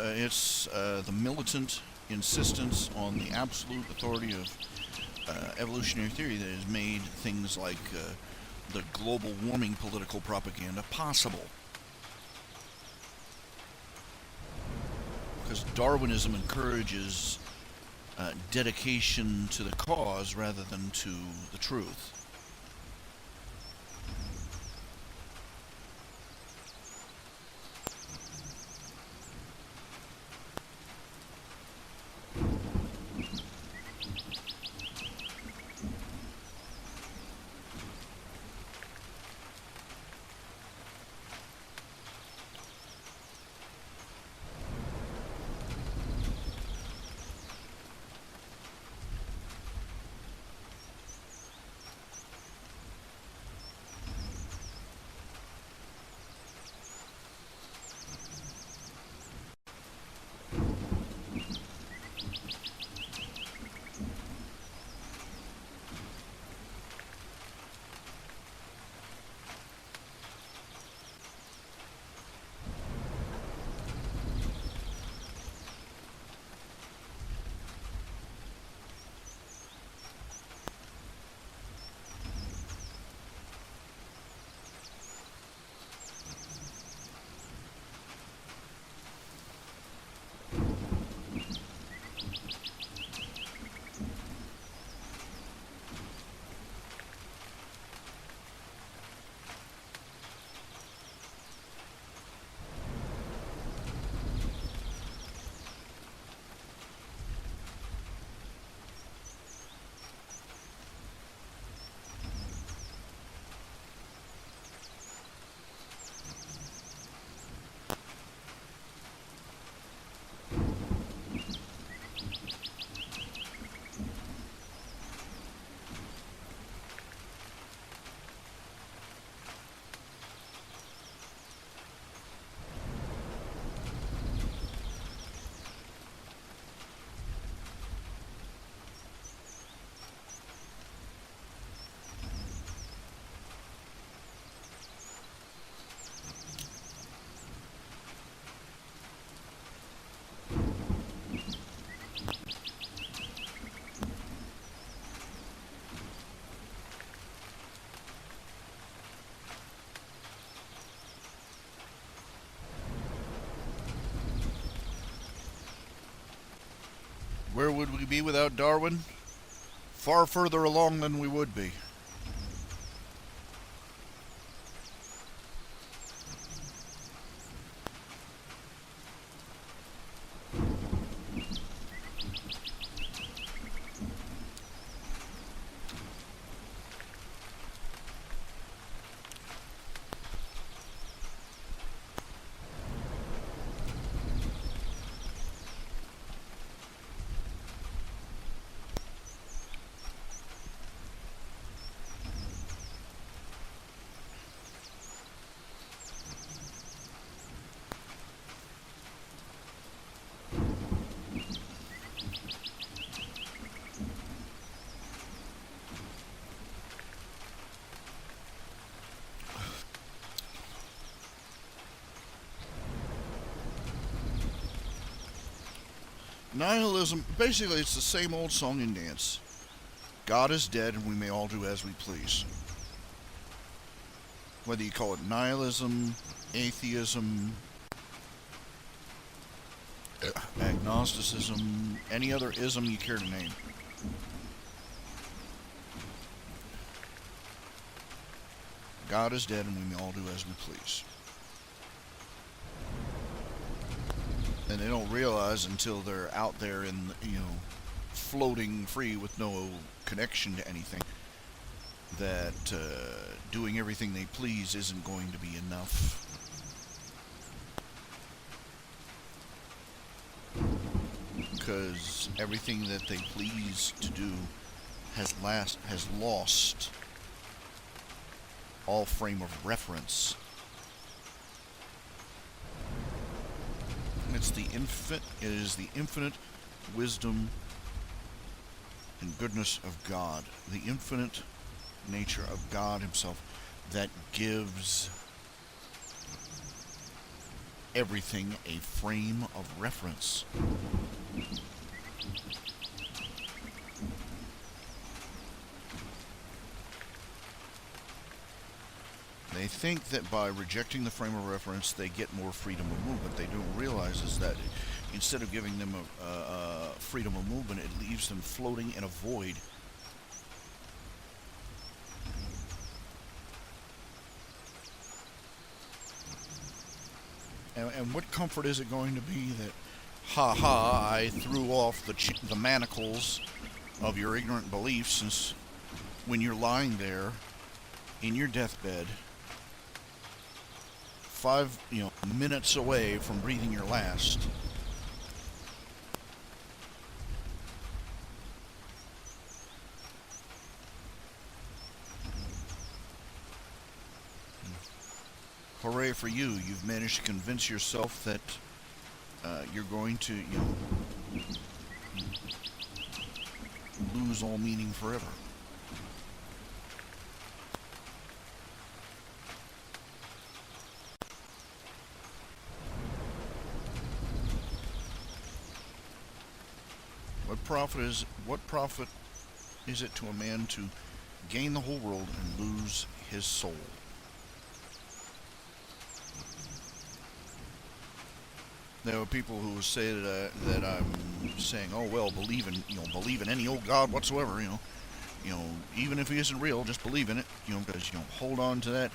It's the militant insistence on the absolute authority of evolutionary theory that has made things like the global warming political propaganda possible. Because Darwinism encourages dedication to the cause rather than to the truth. would we be without Darwin? Far further along than we would be. Nihilism, basically, it's the same old song and dance. God is dead and we may all do as we please. Whether you call it nihilism, atheism, agnosticism, any other ism you care to name. God is dead and we may all do as we please. And they don't realize until they're out there in, floating free with no connection to anything, that doing everything they please isn't going to be enough. Because everything that they please to do has lost all frame of reference. It is the infinite wisdom and goodness of God, the infinite nature of God himself, that gives everything a frame of reference. They think that by rejecting the frame of reference, they get more freedom of movement. They don't realize is that instead of giving them a freedom of movement, it leaves them floating in a void. And what comfort is it going to be that, I threw off the manacles of your ignorant beliefs, since when you're lying there in your deathbed, 5 minutes away from breathing your last, hooray for you, you've managed to convince yourself that you're going to lose all meaning forever. What profit is it to a man to gain the whole world and lose his soul? There are people who say that I'm saying, oh well, believe in any old god whatsoever, even if he isn't real, just believe in it, because hold on to that,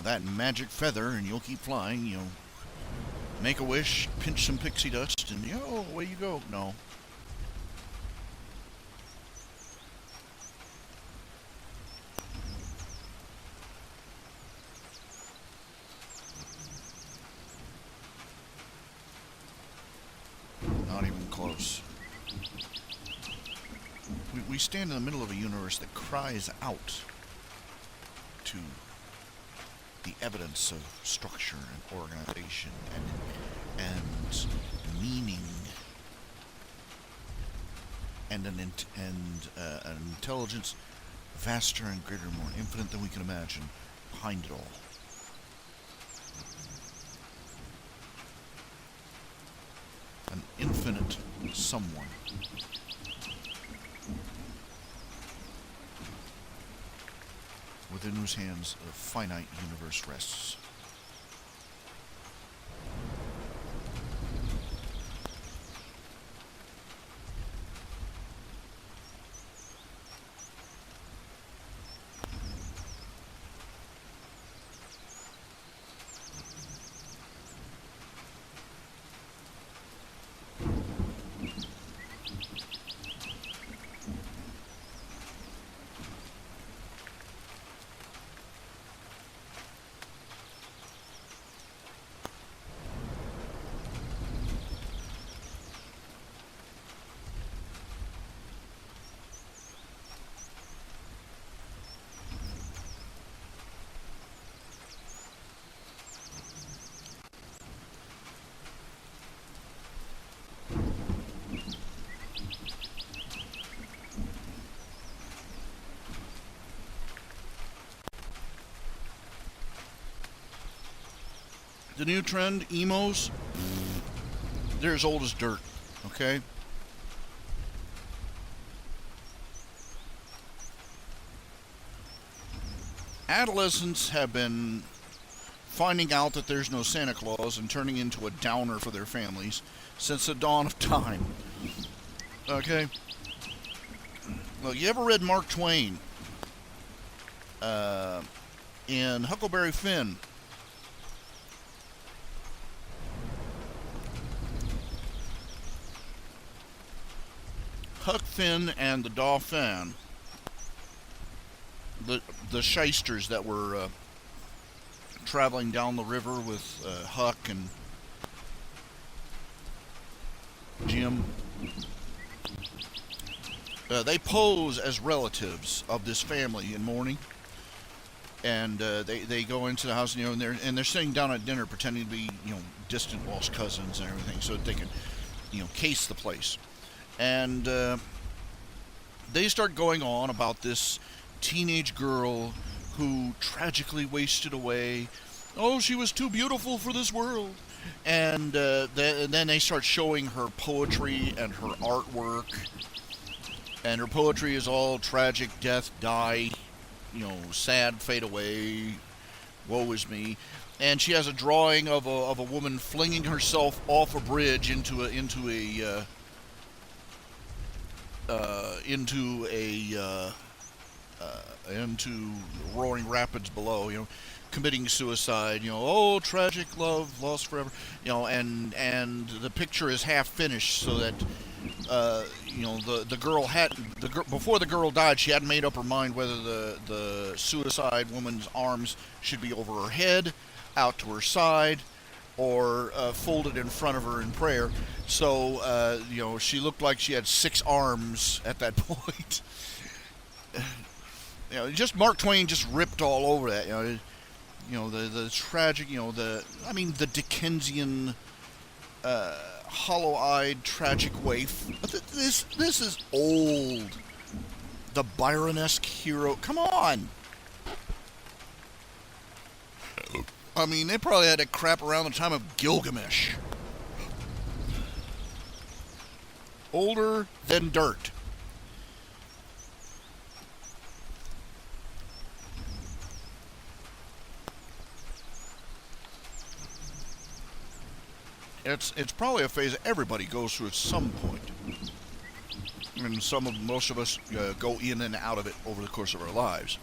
that magic feather, and you'll keep flying, make a wish, pinch some pixie dust, and away you go. No. Not even close. We stand in the middle of a universe that cries out to the evidence of structure and organization and meaning and an intelligence vaster and greater, more infinite than we can imagine behind it all. An infinite someone. Within whose hands a finite universe rests. The new trend, emos, they're as old as dirt, okay? Adolescents have been finding out that there's no Santa Claus and turning into a downer for their families since the dawn of time. Okay? Well, you ever read Mark Twain? In Huckleberry Finn. Huck Finn and the Dauphin, the shysters that were traveling down the river with Huck and Jim. They pose as relatives of this family in mourning, and they go into the house, and they're sitting down at dinner, pretending to be distant lost cousins and everything, so that they can case the place. And they start going on about this teenage girl who tragically wasted away. Oh, she was too beautiful for this world. And then they start showing her poetry and her artwork. And her poetry is all tragic, death, die, sad, fade away, woe is me. And she has a drawing of a woman flinging herself off a bridge into roaring rapids below, committing suicide, oh, tragic love, lost forever, and the picture is half finished so that, the girl before the girl died, she hadn't made up her mind whether the suicide woman's arms should be over her head, out to her side, or folded in front of her in prayer. So, she looked like she had 6 arms at that point. Just Mark Twain just ripped all over that. The tragic, the Dickensian, hollow-eyed, tragic waif. This is old. The Byron-esque hero. Come on. They probably had that crap around the time of Gilgamesh. Older than dirt. It's probably a phase that everybody goes through at some point. Most of us go in and out of it over the course of our lives.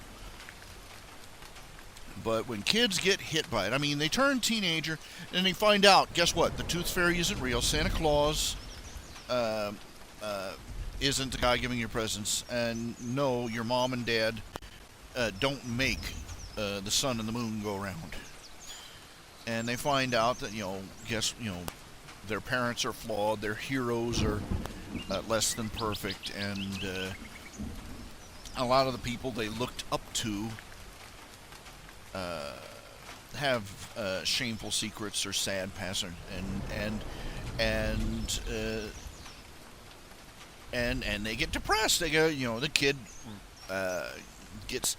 But when kids get hit by it, they turn teenager and they find out, guess what? The Tooth Fairy isn't real. Santa Claus isn't the guy giving you presents. And no, your mom and dad don't make the sun and the moon go round. And they find out that, their parents are flawed, their heroes are less than perfect, and a lot of the people they looked up to have shameful secrets or sad past, and they get depressed. They go, the kid gets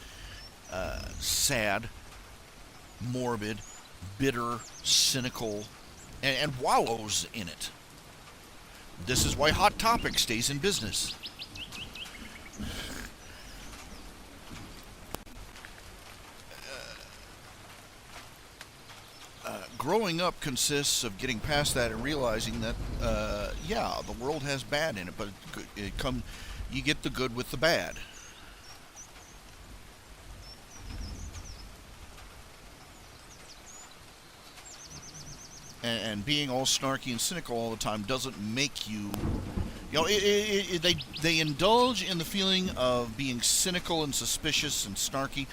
sad, morbid, bitter, cynical, and wallows in it. This is why Hot Topic stays in business. Growing up consists of getting past that and realizing that, the world has bad in it, but you get the good with the bad. And being all snarky and cynical all the time doesn't make you... they indulge in the feeling of being cynical and suspicious and snarky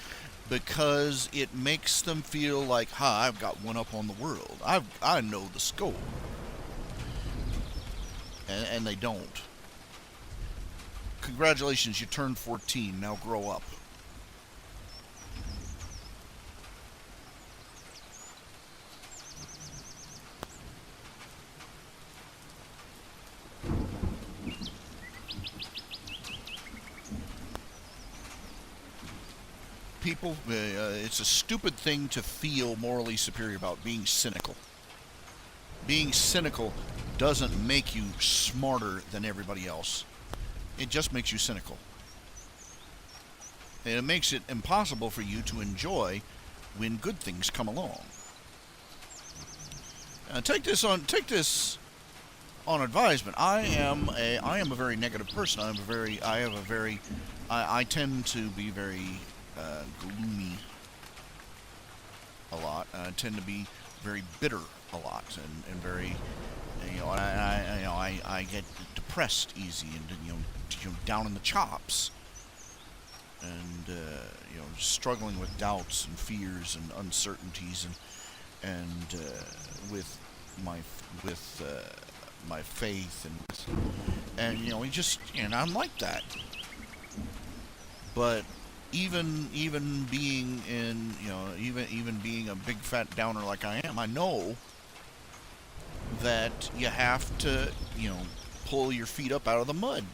because it makes them feel like, I've got one up on the world. I know the score. And they don't. Congratulations, you turned 14. Now grow up. people, it's a stupid thing to feel morally superior about being cynical. Being cynical doesn't make you smarter than everybody else. It just makes you cynical. And it makes it impossible for you to enjoy when good things come along. Take this on advisement. I am a very negative person. I tend to be very gloomy a lot. I tend to be very bitter a lot, and very, I get depressed easy, and down in the chops, and struggling with doubts and fears and uncertainties, and with my faith, and I'm like that. But even being in, even being a big fat downer like I am, I know that you have to, pull your feet up out of the mud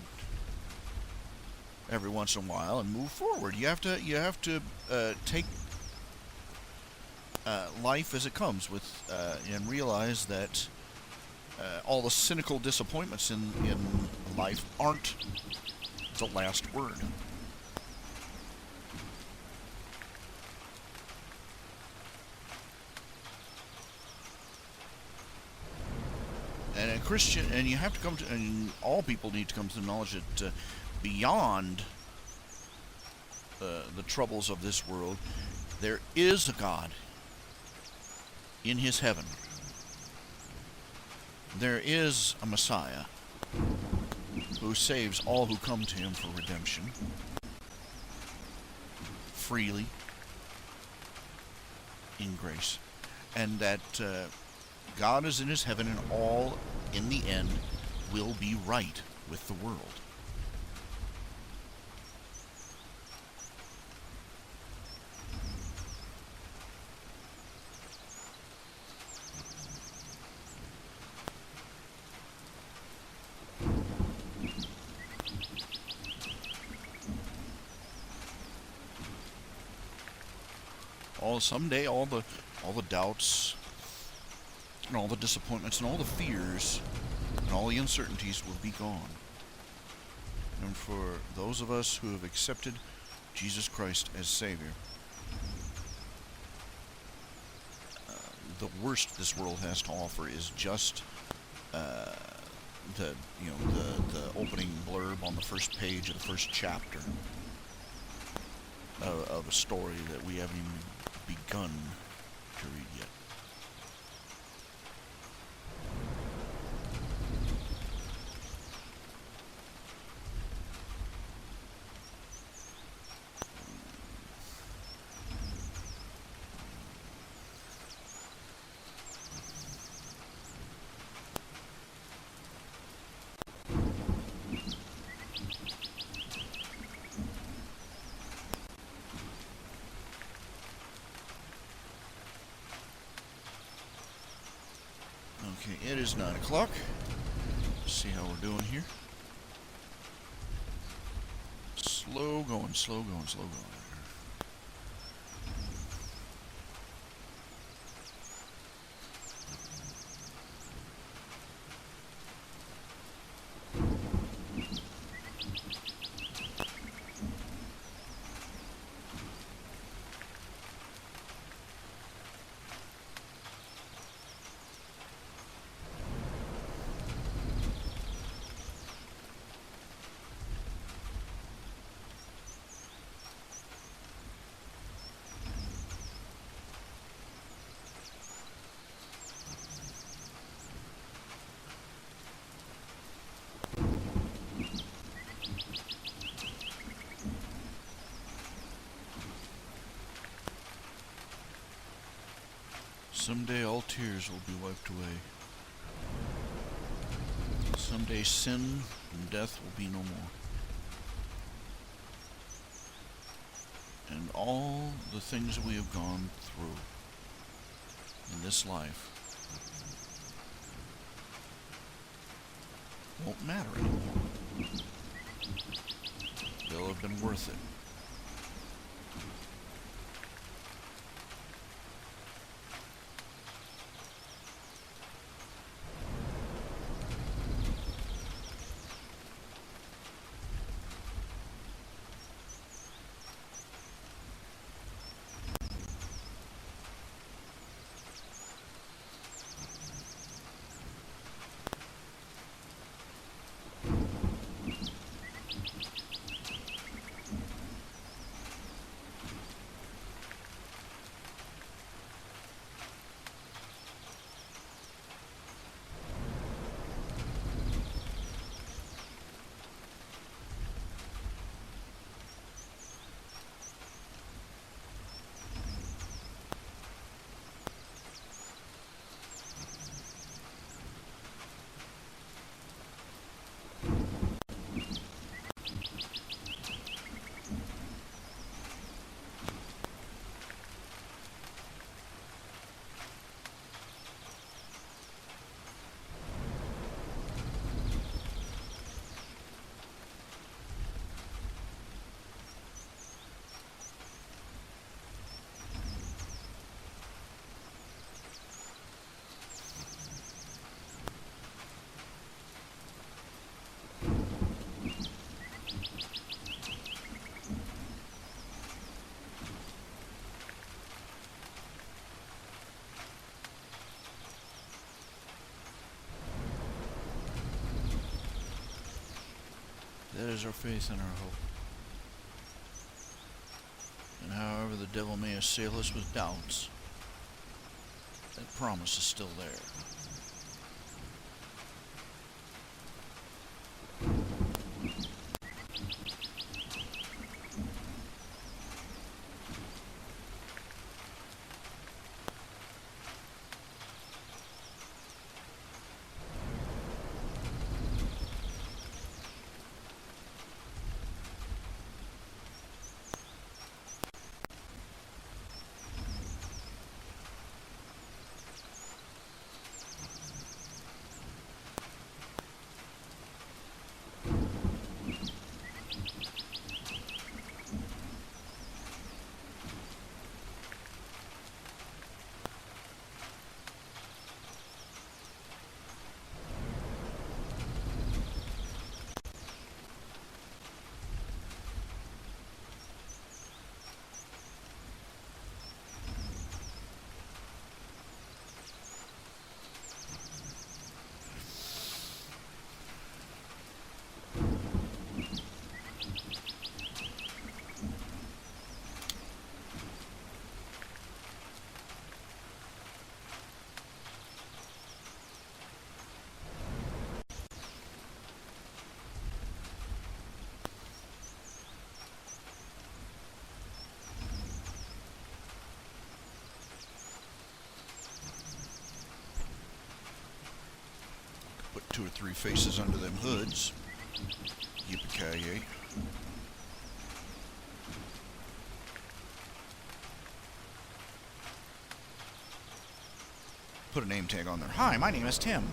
every once in a while and move forward. You have to take life as it comes and realize that all the cynical disappointments in life aren't the last word. And a Christian, and you have to come to, and all people need to come to the knowledge that beyond the troubles of this world, there is a God in his heaven. There is a Messiah who saves all who come to him for redemption freely in grace, and that God is in his heaven, and all in the end will be right with the world. Someday all the doubts and all the disappointments and all the fears and all the uncertainties will be gone. And for those of us who have accepted Jesus Christ as Savior, the worst this world has to offer is just the opening blurb on the first page of the first chapter of a story that we haven't even begun to read yet. Okay, it is 9 o'clock. Let's see how we're doing here. Slow going, slow going, slow going. Someday all tears will be wiped away. Someday sin and death will be no more. And all the things that we have gone through in this life won't matter anymore. They'll have been worth it. That is our faith and our hope. And however the devil may assail us with doubts, that promise is still there. Put 2 or 3 faces under them hoods. Yippee-ki-yay. Put a name tag on there. Hi, my name is Tim.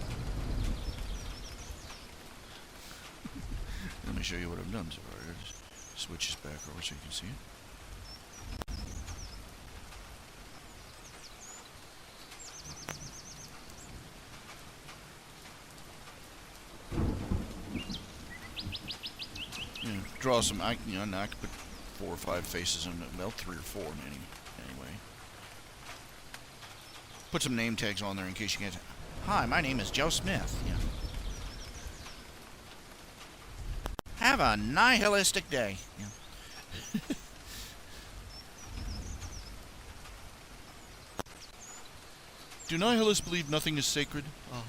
Let me show you what I've done so far. Just switch this back over so you can see it. Draw some, I could put 4 or 5 faces in it. Well, 3 or 4 anyway. Put some name tags on there in case you can't. Hi, my name is Joe Smith. Yeah. Have a nihilistic day. Yeah. Do nihilists believe nothing is sacred? I've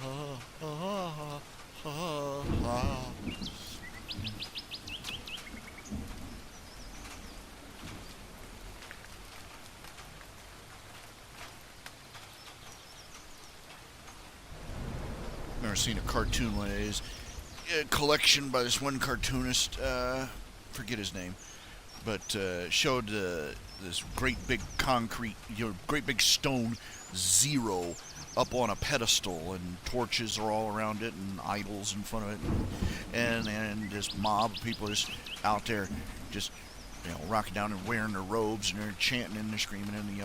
never seen a cartoon one of these. A collection by this one cartoonist, forget his name, but showed this great big concrete, great big stone zero up on a pedestal, and torches are all around it, and idols in front of it, and this mob of people just out there, just rocking down and wearing their robes, and they're chanting and they're screaming and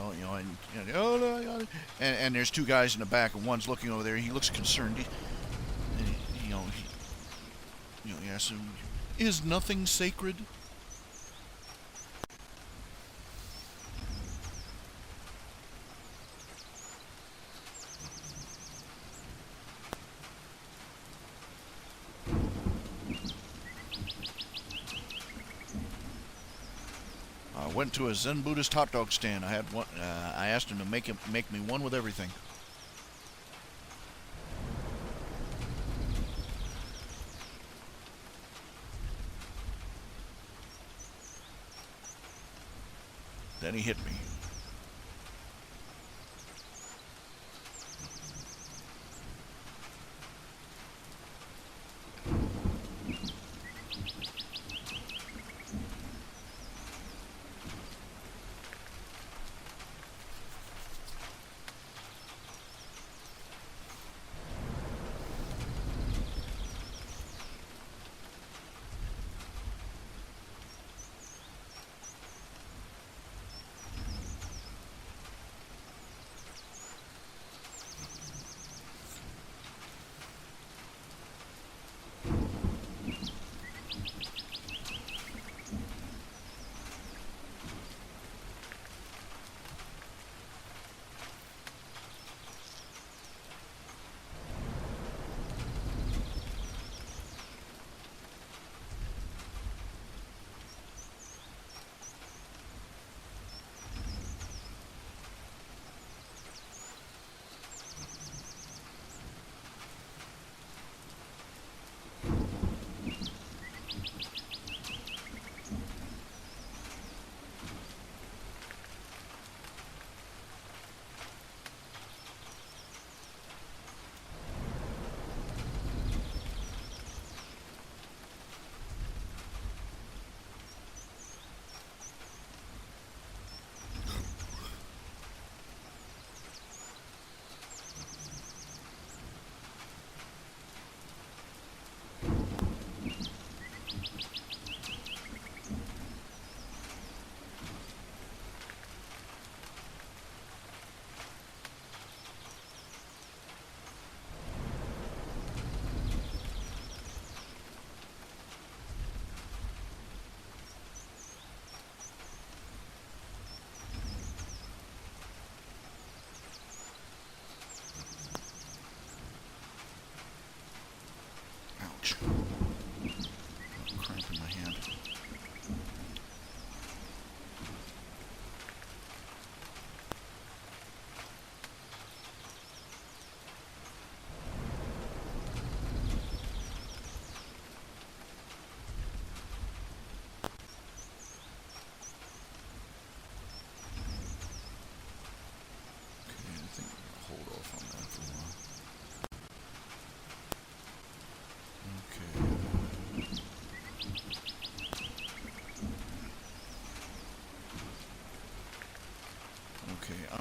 and there's 2 guys in the back, and one's looking over there. He looks concerned. He asks him, "Is nothing sacred?" I went to a Zen Buddhist hot dog stand. I had one. I asked him to make me one with everything. Then he hit me.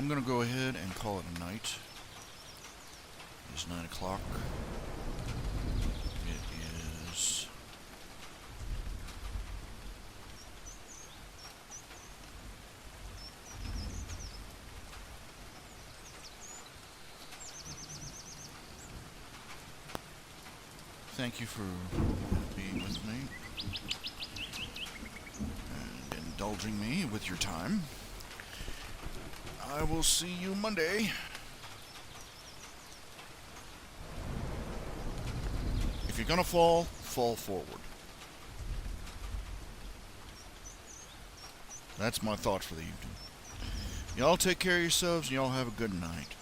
I'm going to go ahead and call it a night. It's 9 o'clock. It is... Thank you for being with me and indulging me with your time. I will see you Monday. If you're gonna fall, fall forward. That's my thought for the evening. Y'all take care of yourselves and y'all have a good night.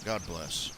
God bless.